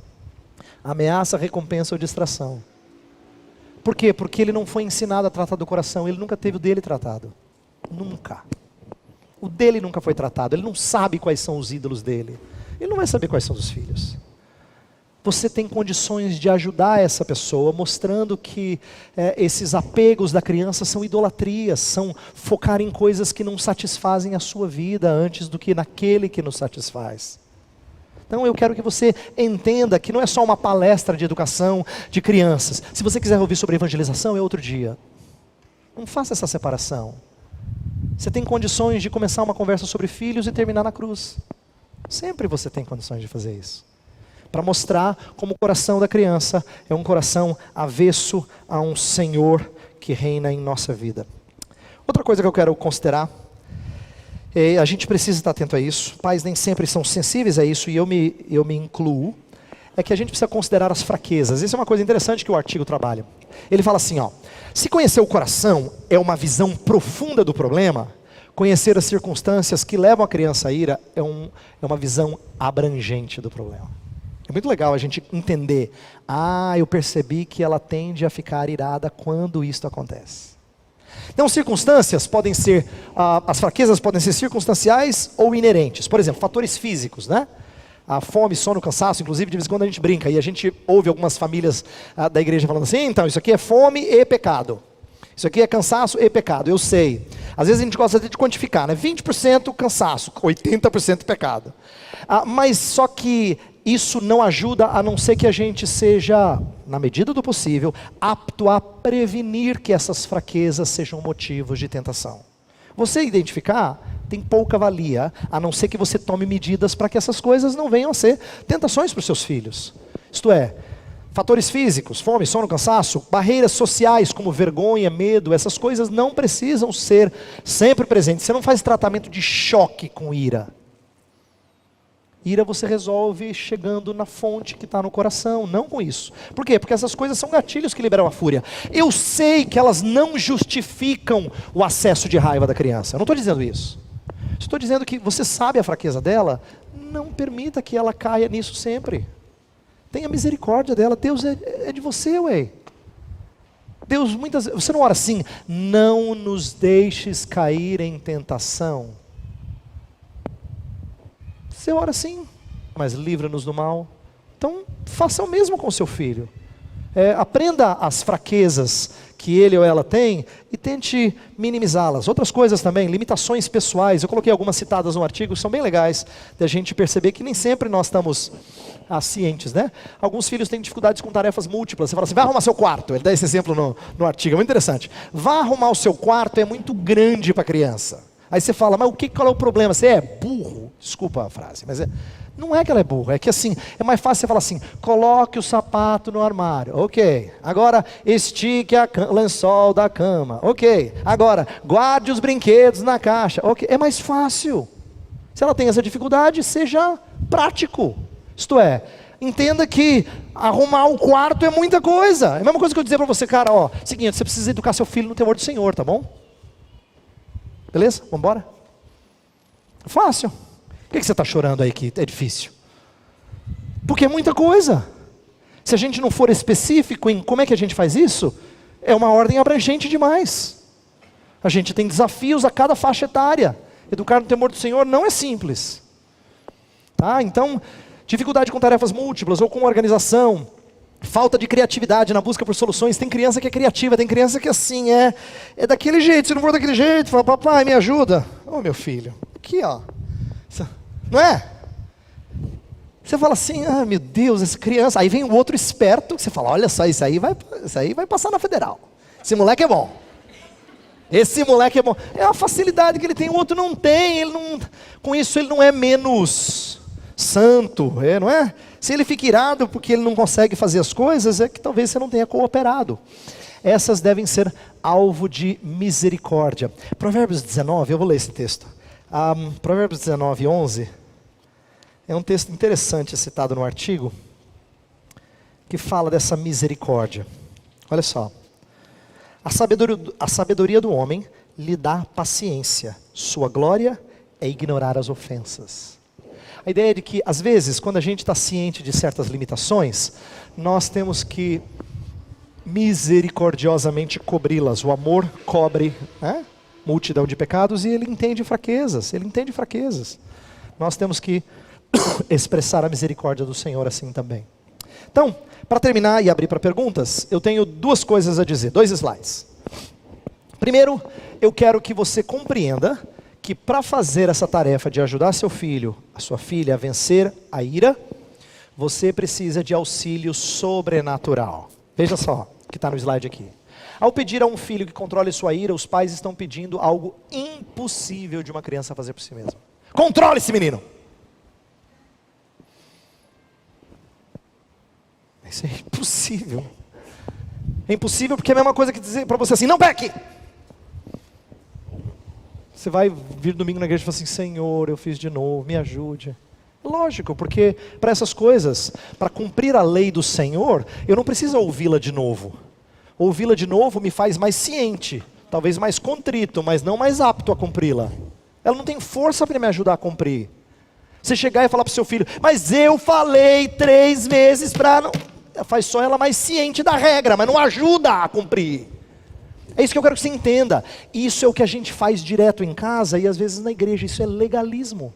Ameaça, recompensa ou distração. Por quê? Porque ele não foi ensinado a tratar do coração, ele nunca teve o dele tratado. Nunca. O dele nunca foi tratado, ele não sabe quais são os ídolos dele. Ele não vai saber quais são os filhos. Você tem condições de ajudar essa pessoa, mostrando que esses apegos da criança são idolatrias, são focar em coisas que não satisfazem a sua vida antes do que naquele que nos satisfaz. Então eu quero que você entenda que não é só uma palestra de educação de crianças. Se você quiser ouvir sobre evangelização, é outro dia. Não faça essa separação. Você tem condições de começar uma conversa sobre filhos e terminar na cruz. Sempre você tem condições de fazer isso. Para mostrar como o coração da criança é um coração avesso a um Senhor que reina em nossa vida. Outra coisa que eu quero considerar, a gente precisa estar atento a isso, pais nem sempre são sensíveis a isso, e eu me incluo, é que a gente precisa considerar as fraquezas. Isso é uma coisa interessante que o artigo trabalha. Ele fala assim, se conhecer o coração é uma visão profunda do problema, conhecer as circunstâncias que levam a criança à ira é uma visão abrangente do problema. É muito legal a gente entender, eu percebi que ela tende a ficar irada quando isto acontece. Então, circunstâncias podem ser, as fraquezas podem ser circunstanciais ou inerentes. Por exemplo, fatores físicos, né? A fome, sono, cansaço, inclusive de vez em quando a gente brinca, e a gente ouve algumas famílias da igreja falando assim, então isso aqui é fome e pecado. Isso aqui é cansaço e pecado, eu sei. Às vezes a gente gosta de quantificar, né? 20% cansaço, 80% pecado. Mas só que isso não ajuda a não ser que a gente seja, na medida do possível, apto a prevenir que essas fraquezas sejam motivos de tentação. Você identificar tem pouca valia, a não ser que você tome medidas para que essas coisas não venham a ser tentações para os seus filhos. Isto é, fatores físicos, fome, sono, cansaço, barreiras sociais como vergonha, medo, essas coisas não precisam ser sempre presentes. Você não faz tratamento de choque com ira. Ira você resolve chegando na fonte que está no coração, não com isso. Por quê? Porque essas coisas são gatilhos que liberam a fúria. Eu sei que elas não justificam o acesso de raiva da criança. Eu não estou dizendo isso. Estou dizendo que você sabe a fraqueza dela, não permita que ela caia nisso sempre. Tenha misericórdia dela. Deus é de você, ué. Deus muitas vezes, você não ora assim, não nos deixes cair em tentação. Você ora assim, mas livra-nos do mal. Então, faça o mesmo com o seu filho. Aprenda as fraquezas que ele ou ela tem e tente minimizá-las. Outras coisas também, limitações pessoais. Eu coloquei algumas citadas no artigo, que são bem legais da gente perceber que nem sempre nós estamos cientes, né? Alguns filhos têm dificuldades com tarefas múltiplas. Você fala assim, vai arrumar seu quarto. Ele dá esse exemplo no artigo, é muito interessante. Vá arrumar o seu quarto é muito grande para a criança. Aí você fala, mas qual é o problema? Você é burro? Desculpa a frase, mas não é que ela é burra, é que assim, é mais fácil você falar assim, coloque o sapato no armário, ok. Agora, estique o lençol da cama, ok. Agora, guarde os brinquedos na caixa, ok. É mais fácil. Se ela tem essa dificuldade, seja prático. Isto é, entenda que arrumar o quarto é muita coisa. É a mesma coisa que eu dizer para você, cara, seguinte, você precisa educar seu filho no temor do Senhor, tá bom? Beleza? Vamos embora? Fácil. Por que você está chorando aí que é difícil? Porque é muita coisa. Se a gente não for específico em como é que a gente faz isso, é uma ordem abrangente demais. A gente tem desafios a cada faixa etária. Educar no temor do Senhor não é simples. Tá? Então, dificuldade com tarefas múltiplas ou com organização, falta de criatividade na busca por soluções. Tem criança que é criativa, tem criança que assim é daquele jeito. Se não for daquele jeito, fala, papai, me ajuda. Meu filho, aqui não é? Você fala assim, meu Deus, essa criança. Aí vem o outro esperto, que você fala, olha só, isso aí vai passar na federal. Esse moleque é bom. Esse moleque é bom. É a facilidade que ele tem, o outro não tem. Com isso ele não é menos santo, não é? Se ele fica irado porque ele não consegue fazer as coisas, é que talvez você não tenha cooperado. Essas devem ser alvo de misericórdia. Provérbios 19, eu vou ler esse texto. Provérbios 19, 11, é um texto interessante citado no artigo, que fala dessa misericórdia. Olha só. A sabedoria do homem lhe dá paciência. Sua glória é ignorar as ofensas. A ideia é de que, às vezes, quando a gente está ciente de certas limitações, nós temos que misericordiosamente cobri-las. O amor cobre, né, multidão de pecados, e ele entende fraquezas. Nós temos que expressar a misericórdia do Senhor assim também. Então, para terminar e abrir para perguntas, eu tenho duas coisas a dizer, 2 slides. Primeiro, eu quero que você compreenda que para fazer essa tarefa de ajudar seu filho, a sua filha a vencer a ira, você precisa de auxílio sobrenatural. Veja só, que está no slide aqui. Ao pedir a um filho que controle sua ira, os pais estão pedindo algo impossível de uma criança fazer por si mesma. Controle esse menino! Isso é impossível. É impossível porque é a mesma coisa que dizer para você assim, não peque! Você vai vir domingo na igreja e falar assim, Senhor, eu fiz de novo, me ajude. Lógico, porque para essas coisas, para cumprir a lei do Senhor, eu não preciso ouvi-la de novo. Ouvi-la de novo me faz mais ciente, talvez mais contrito, mas não mais apto a cumpri-la. Ela não tem força para me ajudar a cumprir. Você chegar e falar para o seu filho, mas eu falei 3 vezes para não... Faz só ela mais ciente da regra, mas não ajuda a cumprir. É isso que eu quero que você entenda. Isso é o que a gente faz direto em casa e às vezes na igreja. Isso é legalismo.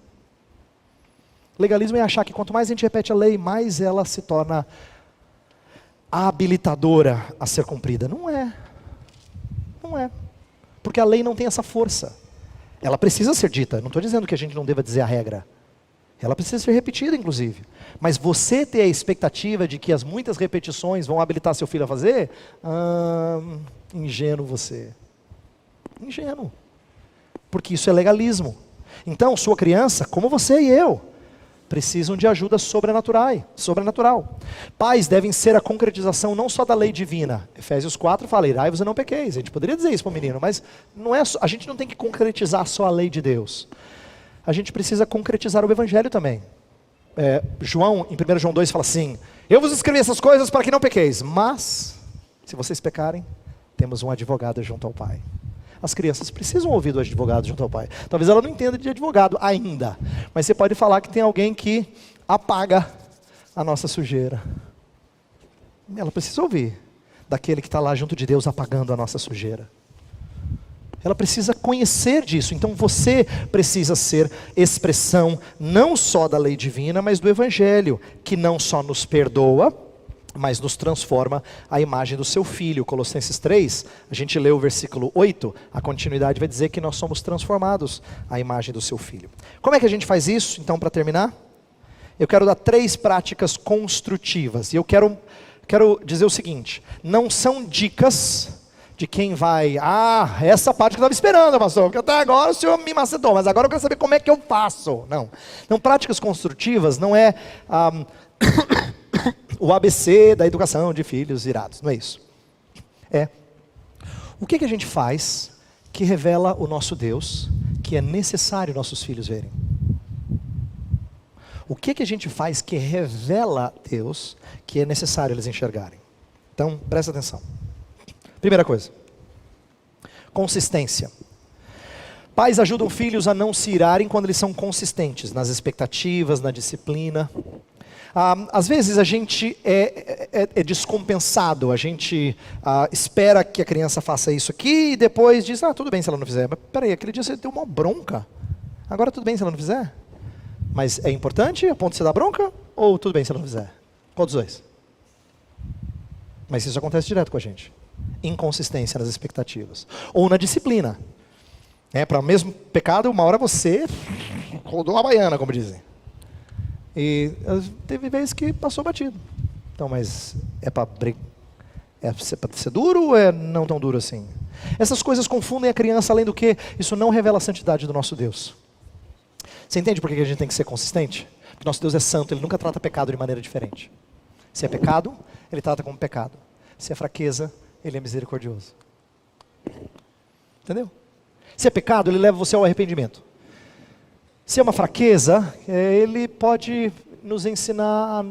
Legalismo é achar que quanto mais a gente repete a lei, mais ela se torna habilitadora a ser cumprida. Não é. Não é. Porque a lei não tem essa força. Ela precisa ser dita. Não estou dizendo que a gente não deva dizer a regra. Ela precisa ser repetida, inclusive. Mas você ter a expectativa de que as muitas repetições vão habilitar seu filho a fazer, ingênuo você. Ingênuo. Porque isso é legalismo. Então, sua criança, como você e eu, precisam de ajuda sobrenatural. Pais devem ser a concretização não só da lei divina. Efésios 4 fala, irai-vos e não pequeis. A gente poderia dizer isso para o menino, mas não é, a gente não tem que concretizar só a lei de Deus. A gente precisa concretizar o evangelho também. João, em 1 João 2, fala assim, eu vos escrevi essas coisas para que não pequeis, mas, se vocês pecarem, temos um advogado junto ao Pai. As crianças precisam ouvir do advogado junto ao Pai. Talvez ela não entenda de advogado ainda, mas você pode falar que tem alguém que apaga a nossa sujeira. Ela precisa ouvir daquele que está lá junto de Deus apagando a nossa sujeira. Ela precisa conhecer disso. Então você precisa ser expressão não só da lei divina, mas do evangelho, que não só nos perdoa, mas nos transforma à imagem do seu Filho. Colossenses 3, a gente lê o versículo 8, a continuidade vai dizer que nós somos transformados à imagem do seu Filho. Como é que a gente faz isso? Então, para terminar, eu quero dar 3 práticas construtivas. E eu quero dizer o seguinte, não são dicas de quem vai, essa parte que eu estava esperando, pastor, porque até agora o senhor me macetou, mas agora eu quero saber como é que eu faço. Não, práticas construtivas não é o ABC da educação de filhos irados, não é isso. É o que a gente faz que revela o nosso Deus, que é necessário nossos filhos verem. O que a gente faz que revela Deus, que é necessário eles enxergarem. Então, presta atenção. Primeira coisa, consistência. Pais ajudam filhos a não se irarem quando eles são consistentes nas expectativas, na disciplina. Às vezes a gente é descompensado, a gente espera que a criança faça isso aqui e depois diz, tudo bem se ela não fizer. Mas peraí, aquele dia você deu uma bronca, agora tudo bem se ela não fizer? Mas é importante a ponto de você dar bronca ou tudo bem se ela não fizer? Qual dos dois? Mas isso acontece direto com a gente. Inconsistência nas expectativas. Ou na disciplina. Para o mesmo pecado, uma hora você rodou a baiana, como dizem. E teve vezes que passou batido. Então, mas é para ser duro ou é não tão duro assim? Essas coisas confundem a criança, além do que isso não revela a santidade do nosso Deus. Você entende por que a gente tem que ser consistente? Porque nosso Deus é santo, Ele nunca trata pecado de maneira diferente. Se é pecado, Ele trata como pecado. Se é fraqueza, Ele é misericordioso. Entendeu? Se é pecado, Ele leva você ao arrependimento. Se é uma fraqueza, Ele pode nos ensinar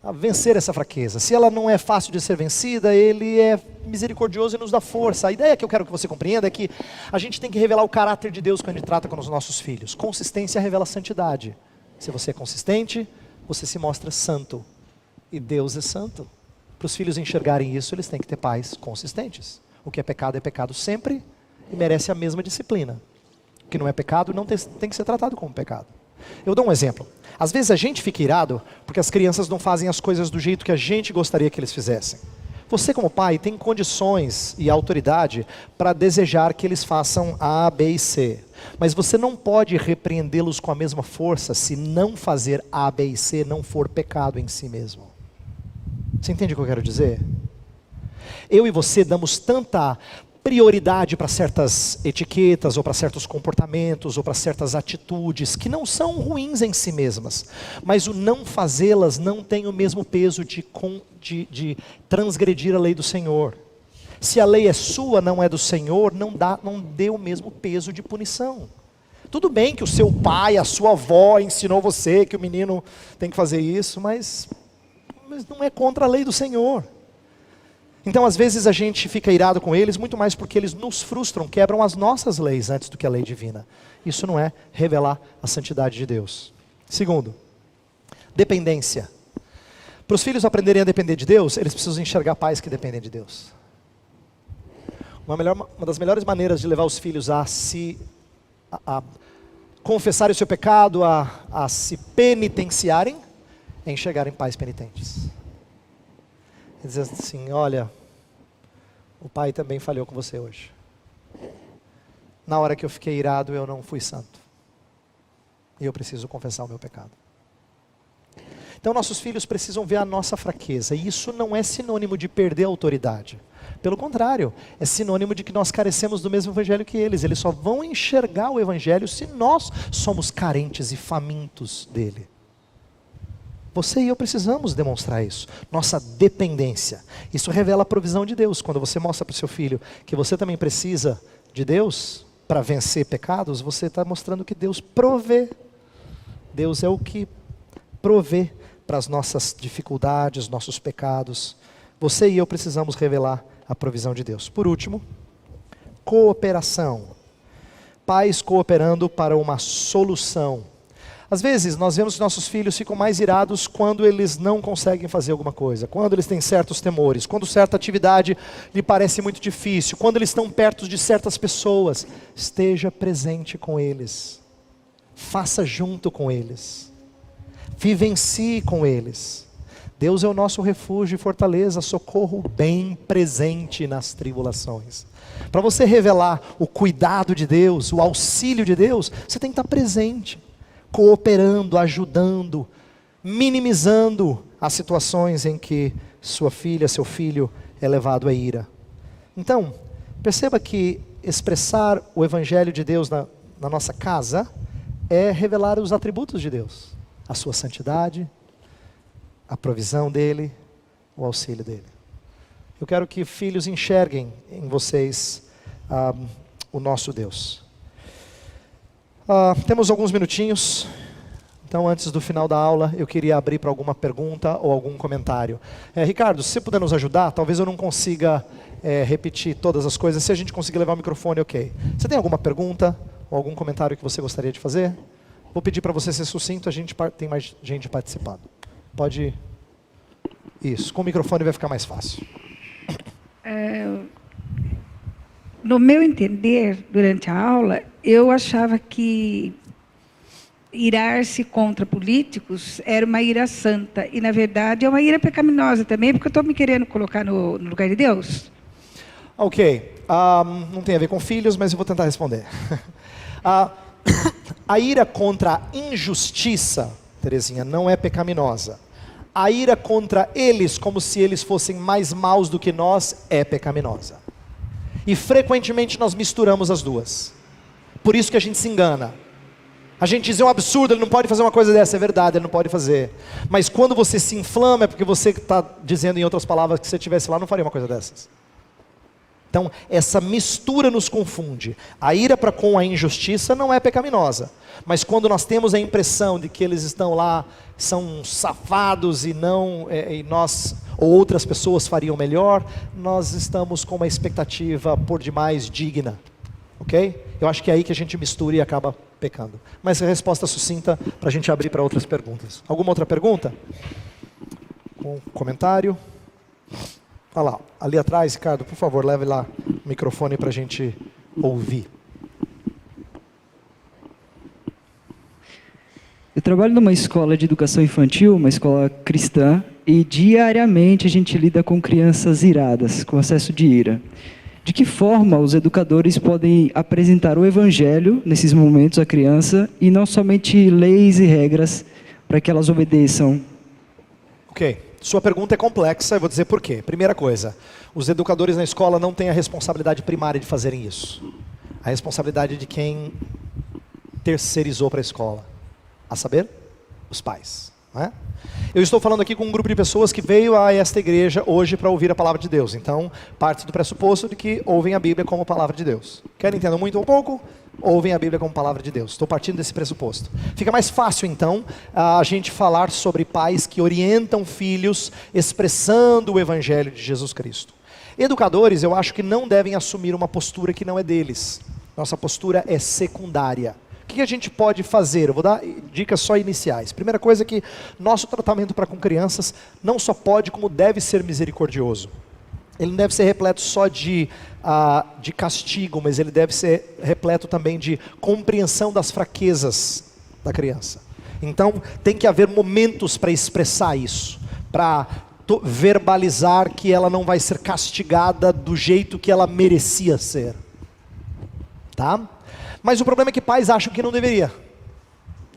a vencer essa fraqueza. Se ela não é fácil de ser vencida, Ele é misericordioso e nos dá força. A ideia que eu quero que você compreenda é que a gente tem que revelar o caráter de Deus quando a gente trata com os nossos filhos. Consistência revela santidade. Se você é consistente, você se mostra santo. E Deus é santo. Para os filhos enxergarem isso, eles têm que ter pais consistentes. O que é pecado sempre e merece a mesma disciplina. O que não é pecado não tem que ser tratado como pecado. Eu dou um exemplo. Às vezes a gente fica irado porque as crianças não fazem as coisas do jeito que a gente gostaria que eles fizessem. Você como pai tem condições e autoridade para desejar que eles façam A, B e C. Mas você não pode repreendê-los com a mesma força se não fazer A, B e C não for pecado em si mesmo. Você entende o que eu quero dizer? Eu e você damos tanta prioridade para certas etiquetas, ou para certos comportamentos, ou para certas atitudes, que não são ruins em si mesmas, mas o não fazê-las não tem o mesmo peso de transgredir a lei do Senhor. Se a lei é sua, não é do Senhor, não dê o mesmo peso de punição. Tudo bem que o seu pai, a sua avó ensinou você que o menino tem que fazer isso, mas não é contra a lei do Senhor. Então às vezes a gente fica irado com eles, muito mais porque eles nos frustram, quebram as nossas leis antes do que a lei divina. Isso não é revelar a santidade de Deus. Segundo, dependência. Para os filhos aprenderem a depender de Deus, eles precisam enxergar pais que dependem de Deus. Uma das melhores maneiras de levar os filhos a confessarem o seu pecado, a se penitenciarem, é enxergarem pais penitentes. E dizer assim, olha, o pai também falhou com você hoje. Na hora que eu fiquei irado, eu não fui santo. E eu preciso confessar o meu pecado. Então nossos filhos precisam ver a nossa fraqueza. E isso não é sinônimo de perder a autoridade. Pelo contrário, é sinônimo de que nós carecemos do mesmo evangelho que eles. Eles só vão enxergar o evangelho se nós somos carentes e famintos dele. Você e eu precisamos demonstrar isso, nossa dependência. Isso revela a provisão de Deus. Quando você mostra para o seu filho que você também precisa de Deus para vencer pecados, você está mostrando que Deus provê. Deus é o que provê para as nossas dificuldades, nossos pecados. Você e eu precisamos revelar a provisão de Deus. Por último, cooperação. Pais cooperando para uma solução. Às vezes nós vemos que nossos filhos ficam mais irados quando eles não conseguem fazer alguma coisa, quando eles têm certos temores, quando certa atividade lhe parece muito difícil, quando eles estão perto de certas pessoas. Esteja presente com eles, faça junto com eles, vivencie com eles. Deus é o nosso refúgio e fortaleza, socorro bem presente nas tribulações. Para você revelar o cuidado de Deus, o auxílio de Deus, você tem que estar presente, cooperando, ajudando, minimizando as situações em que sua filha, seu filho é levado à ira. Então, perceba que expressar o evangelho de Deus na nossa casa é revelar os atributos de Deus, a sua santidade, a provisão dele, o auxílio dele. Eu quero que filhos enxerguem em vocês o nosso Deus. Temos alguns minutinhos, então antes do final da aula eu queria abrir para alguma pergunta ou algum comentário. Ricardo, se você puder nos ajudar, talvez eu não consiga repetir todas as coisas, se a gente conseguir levar o microfone, ok. Você tem alguma pergunta ou algum comentário que você gostaria de fazer? Vou pedir para você ser sucinto, tem mais gente participando. Pode... Isso, com o microfone vai ficar mais fácil. No meu entender, durante a aula, eu achava que irar-se contra políticos era uma ira santa. E, na verdade, é uma ira pecaminosa também, porque eu estou me querendo colocar no lugar de Deus. Ok. Não tem a ver com filhos, mas eu vou tentar responder. A ira contra a injustiça, Terezinha, não é pecaminosa. A ira contra eles, como se eles fossem mais maus do que nós, é pecaminosa. E frequentemente nós misturamos as duas. Por isso que a gente se engana. A gente diz, é um absurdo, ele não pode fazer uma coisa dessa. É verdade, ele não pode fazer. Mas quando você se inflama, é porque você está dizendo em outras palavras que se você estivesse lá, não faria uma coisa dessas. Então, essa mistura nos confunde. A ira para com a injustiça não é pecaminosa. Mas quando nós temos a impressão de que eles estão lá, são safados e não, e nós ou outras pessoas fariam melhor, nós estamos com uma expectativa por demais digna. Ok? Eu acho que é aí que a gente mistura e acaba pecando. Mas a resposta sucinta para a gente abrir para outras perguntas. Alguma outra pergunta? Um comentário? Olha lá, ali atrás, Ricardo, por favor, leve lá o microfone para a gente ouvir. Eu trabalho numa escola de educação infantil, uma escola cristã, e diariamente a gente lida com crianças iradas, com excesso de ira. De que forma os educadores podem apresentar o evangelho nesses momentos à criança e não somente leis e regras para que elas obedeçam? Ok. Sua pergunta é complexa, eu vou dizer por quê. Primeira coisa, os educadores na escola não têm a responsabilidade primária de fazerem isso. A responsabilidade de quem terceirizou para a escola. A saber, os pais. Não é? Eu estou falando aqui com um grupo de pessoas que veio a esta igreja hoje para ouvir a palavra de Deus. Então, parte do pressuposto de que ouvem a Bíblia como palavra de Deus. Querem entender muito ou pouco? Ouvem a Bíblia como palavra de Deus. Estou partindo desse pressuposto. Fica mais fácil, então, a gente falar sobre pais que orientam filhos expressando o Evangelho de Jesus Cristo. Educadores, eu acho que não devem assumir uma postura que não é deles. Nossa postura é secundária. O que a gente pode fazer? Eu vou dar dicas só iniciais. Primeira coisa é que nosso tratamento para com crianças não só pode, como deve ser misericordioso. Ele não deve ser repleto só de castigo, mas ele deve ser repleto também de compreensão das fraquezas da criança. Então, tem que haver momentos para expressar isso, para verbalizar que ela não vai ser castigada do jeito que ela merecia ser. Tá? Mas o problema é que pais acham que não deveria.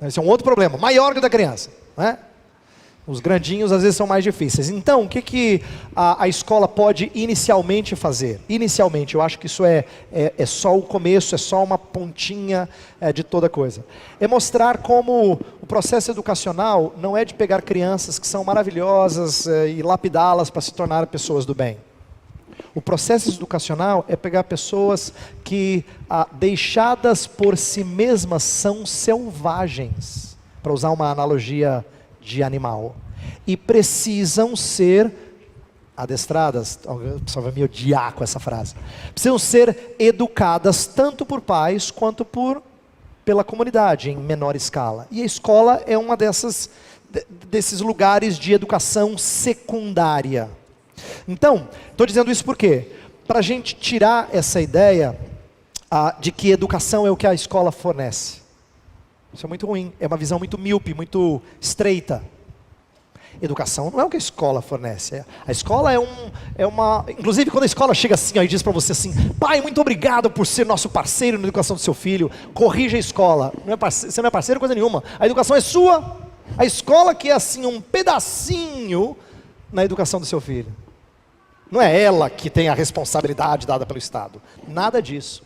Esse é um outro problema, maior que o da criança. Né? Os grandinhos às vezes são mais difíceis. Então, o que a escola pode inicialmente fazer? Inicialmente, eu acho que isso é só o começo, é só uma pontinha de toda coisa. É mostrar como o processo educacional não é de pegar crianças que são maravilhosas e lapidá-las para se tornar pessoas do bem. O processo educacional é pegar pessoas que, deixadas por si mesmas, são selvagens, para usar uma analogia de animal, e precisam ser adestradas. O pessoal vai me odiar com essa frase. Precisam ser educadas tanto por pais quanto pela comunidade, em menor escala. E a escola é uma desses lugares de educação secundária. Então, estou dizendo isso por quê? Para a gente tirar essa ideia de que educação é o que a escola fornece. Isso é muito ruim, é uma visão muito míope, muito estreita. Educação não é o que a escola fornece. A escola é uma... Inclusive, quando a escola chega assim, e diz para você assim: pai, muito obrigado por ser nosso parceiro na educação do seu filho, corrija a escola. Você não é parceiro coisa nenhuma. A educação é sua. A escola que é assim um pedacinho na educação do seu filho. Não é ela que tem a responsabilidade dada pelo Estado. Nada disso.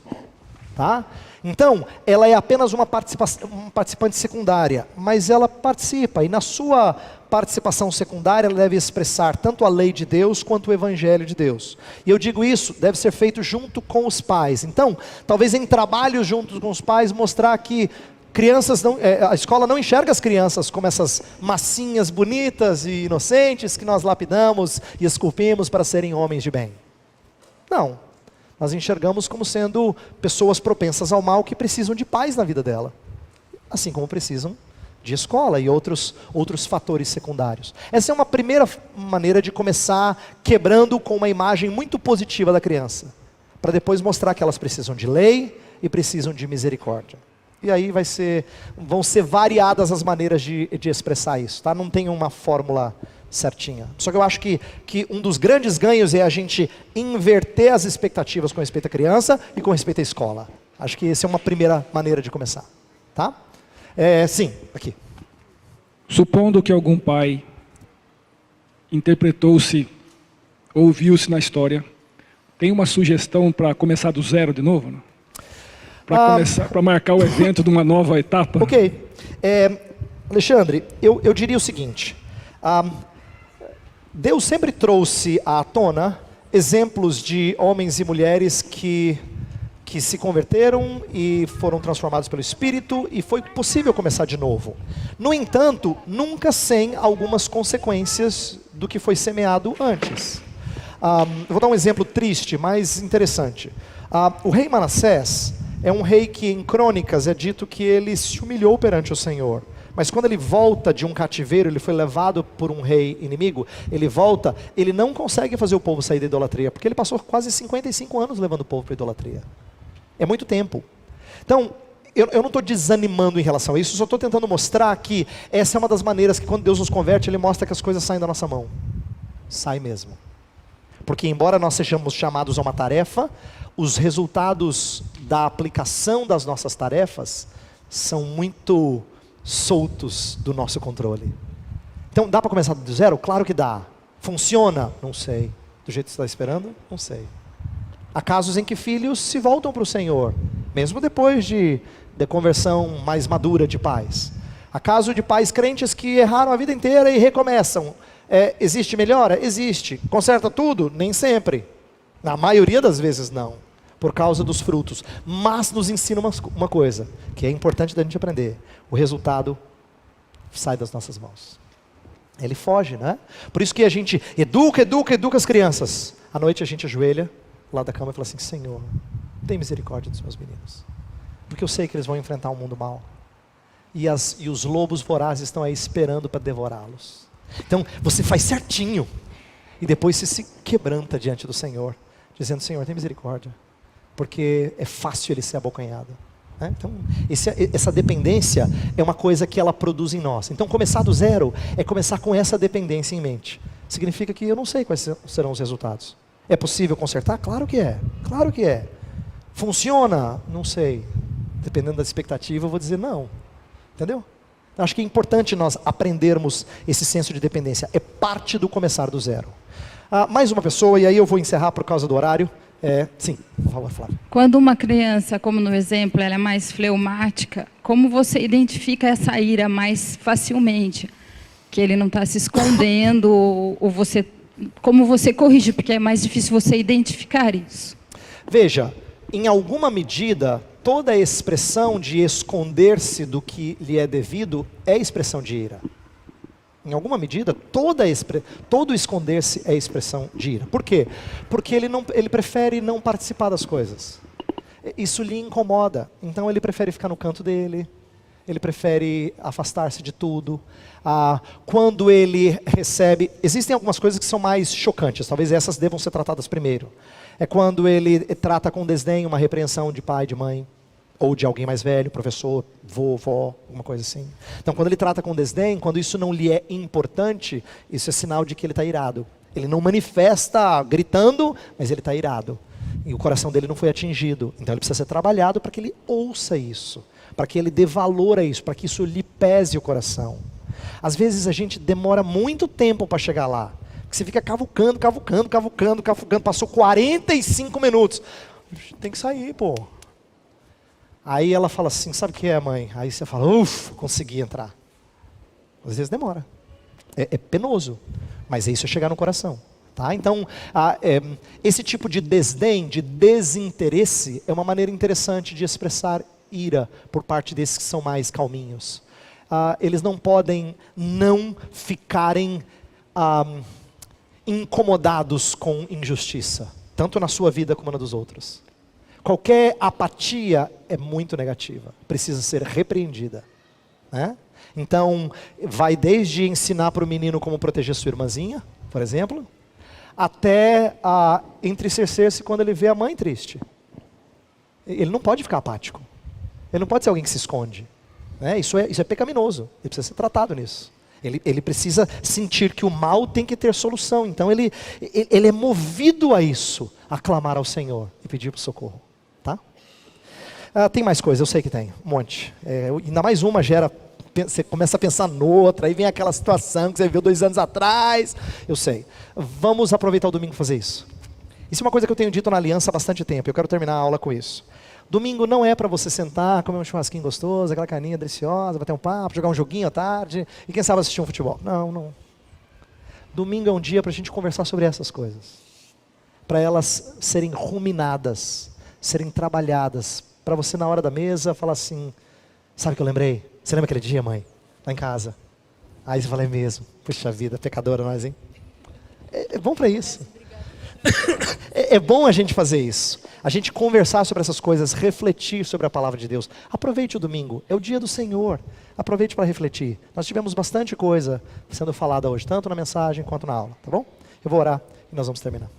Tá? Então, ela é apenas uma participante secundária, mas ela participa, e na sua participação secundária ela deve expressar tanto a lei de Deus quanto o Evangelho de Deus. E eu digo isso, deve ser feito junto com os pais. Então, talvez em trabalhos juntos com os pais, mostrar que a escola não enxerga as crianças como essas massinhas bonitas e inocentes que nós lapidamos e esculpimos para serem homens de bem. Não. Nós enxergamos como sendo pessoas propensas ao mal que precisam de pais na vida dela. Assim como precisam de escola e outros fatores secundários. Essa é uma primeira maneira de começar quebrando com uma imagem muito positiva da criança. Para depois mostrar que elas precisam de lei e precisam de misericórdia. E aí vão ser variadas as maneiras de expressar isso. Tá? Não tem uma fórmula certinha. Só que eu acho que um dos grandes ganhos é a gente inverter as expectativas com respeito à criança e com respeito à escola. Acho que essa é uma primeira maneira de começar. Tá? Sim, aqui. Supondo que algum pai interpretou-se, ouviu-se na história, tem uma sugestão para começar do zero de novo? Não? Para marcar o evento de uma nova etapa? Ok. Alexandre, eu diria o seguinte. Deus sempre trouxe à tona exemplos de homens e mulheres que se converteram e foram transformados pelo Espírito e foi possível começar de novo. No entanto, nunca sem algumas consequências do que foi semeado antes. Vou dar um exemplo triste, mas interessante. O rei Manassés é um rei que em Crônicas é dito que ele se humilhou perante o Senhor. Mas quando ele volta de um cativeiro, ele foi levado por um rei inimigo, ele volta, ele não consegue fazer o povo sair da idolatria, porque ele passou quase 55 anos levando o povo para a idolatria. É muito tempo. Então, eu não estou desanimando em relação a isso, só estou tentando mostrar que essa é uma das maneiras que quando Deus nos converte, Ele mostra que as coisas saem da nossa mão. Sai mesmo. Porque embora nós sejamos chamados a uma tarefa, os resultados da aplicação das nossas tarefas são muito soltos do nosso controle. Então, dá para começar do zero? Claro que dá. Funciona? Não sei. Do jeito que você está esperando? Não sei. Há casos em que filhos se voltam para o Senhor, mesmo depois de conversão mais madura de pais. Há casos de pais crentes que erraram a vida inteira e recomeçam. Existe melhora? Existe. Conserta tudo? Nem sempre. Na maioria das vezes não, por causa dos frutos. Mas nos ensina uma coisa, que é importante da gente aprender. O resultado sai das nossas mãos. Ele foge, né? Por isso que a gente educa as crianças. À noite a gente ajoelha lá da cama e fala assim: Senhor, tem misericórdia dos meus meninos, porque eu sei que eles vão enfrentar um mundo mau, e os lobos vorazes estão aí esperando para devorá-los. Então você faz certinho, e depois você se quebranta diante do Senhor, dizendo: Senhor, tem misericórdia, porque é fácil ele ser abocanhado, né? Então essa dependência é uma coisa que ela produz em nós. Então começar do zero é começar com essa dependência em mente. Significa que eu não sei quais serão os resultados. É possível consertar? Claro que é. Claro que é. Funciona? Não sei. Dependendo da expectativa, eu vou dizer não. Entendeu? Acho que é importante nós aprendermos esse senso de dependência. É parte do começar do zero. Mais uma pessoa, e aí eu vou encerrar por causa do horário. Sim, por favor, Flávia. Quando uma criança, como no exemplo, ela é mais fleumática, como você identifica essa ira mais facilmente? Que ele não está se escondendo, ou você... Como você corrige? Porque é mais difícil você identificar isso. Veja, em alguma medida, toda a expressão de esconder-se do que lhe é devido é expressão de ira. Em alguma medida, todo esconder-se é expressão de ira. Por quê? Porque ele prefere não participar das coisas. Isso lhe incomoda. Então ele prefere ficar no canto dele. Ele prefere afastar-se de tudo. Quando ele recebe... Existem algumas coisas que são mais chocantes. Talvez essas devam ser tratadas primeiro. É quando ele trata com desdém uma repreensão de pai, de mãe, ou de alguém mais velho, professor, vovó, alguma coisa assim. Então, quando ele trata com desdém, quando isso não lhe é importante, isso é sinal de que ele está irado. Ele não manifesta gritando, mas ele está irado. E o coração dele não foi atingido. Então, ele precisa ser trabalhado para que ele ouça isso, para que ele dê valor a isso, para que isso lhe pese o coração. Às vezes a gente demora muito tempo para chegar lá. Você fica cavucando, passou 45 minutos. Tem que sair, pô. Aí ela fala assim: sabe o que é, mãe? Aí você fala: consegui entrar. Às vezes demora. É penoso, mas isso é chegar no coração. Tá? Então, esse tipo de desdém, de desinteresse, é uma maneira interessante de expressar ira por parte desses que são mais calminhos. Eles não podem não ficarem incomodados com injustiça, tanto na sua vida como na dos outros. Qualquer apatia é muito negativa, precisa ser repreendida, né? Então, vai desde ensinar para o menino como proteger sua irmãzinha, por exemplo, até entristecer-se quando ele vê a mãe triste. Ele não pode ficar apático. Ele não pode ser alguém que se esconde, né? Isso é pecaminoso. Ele precisa ser tratado nisso. Ele precisa sentir que o mal tem que ter solução. Então ele é movido a isso, a clamar ao Senhor e pedir por socorro. Tá? Tem mais coisa, eu sei que tem, um monte. Ainda mais uma gera, você começa a pensar noutra, aí vem aquela situação que você viveu 2 anos atrás. Eu sei. Vamos aproveitar o domingo e fazer isso. Isso é uma coisa que eu tenho dito na Aliança há bastante tempo. Eu quero terminar a aula com isso. Domingo não é para você sentar, comer um churrasquinho gostoso, aquela carninha deliciosa, bater um papo, jogar um joguinho à tarde e quem sabe assistir um futebol. Não. Domingo é um dia para a gente conversar sobre essas coisas. para elas serem ruminadas, serem trabalhadas, para você na hora da mesa falar assim, sabe o que eu lembrei? Você lembra aquele dia, mãe? Lá em casa. Aí você fala, é mesmo. Puxa vida, pecadora nós, hein? É bom para isso. É bom a gente fazer isso. A gente conversar sobre essas coisas, refletir sobre a palavra de Deus. Aproveite o domingo, é o dia do Senhor. Aproveite para refletir. Nós tivemos bastante coisa sendo falada hoje, tanto na mensagem quanto na aula, tá bom? Eu vou orar e nós vamos terminar.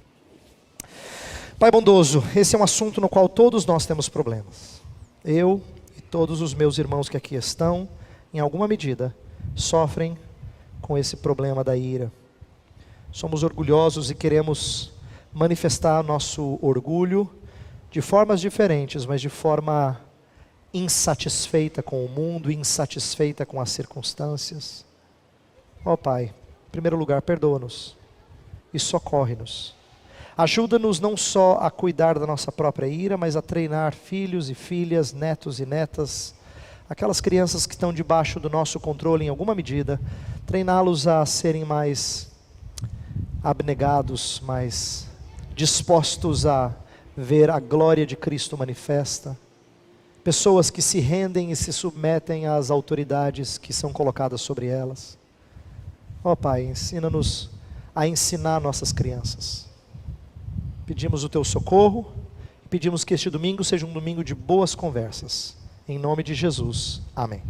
Pai bondoso, esse é um assunto no qual todos nós temos problemas. Eu e todos os meus irmãos que aqui estão, em alguma medida, sofrem com esse problema da ira. Somos orgulhosos e queremos manifestar nosso orgulho de formas diferentes, mas de forma insatisfeita com o mundo, insatisfeita com as circunstâncias. Ó Pai, em primeiro lugar, perdoa-nos e socorre-nos. Ajuda-nos não só a cuidar da nossa própria ira, mas a treinar filhos e filhas, netos e netas, aquelas crianças que estão debaixo do nosso controle em alguma medida, treiná-los a serem mais abnegados, mais dispostos a ver a glória de Cristo manifesta. Pessoas que se rendem e se submetem às autoridades que são colocadas sobre elas. Ó Pai, ensina-nos a ensinar nossas crianças. Pedimos o Teu socorro, pedimos que este domingo seja um domingo de boas conversas. Em nome de Jesus, amém.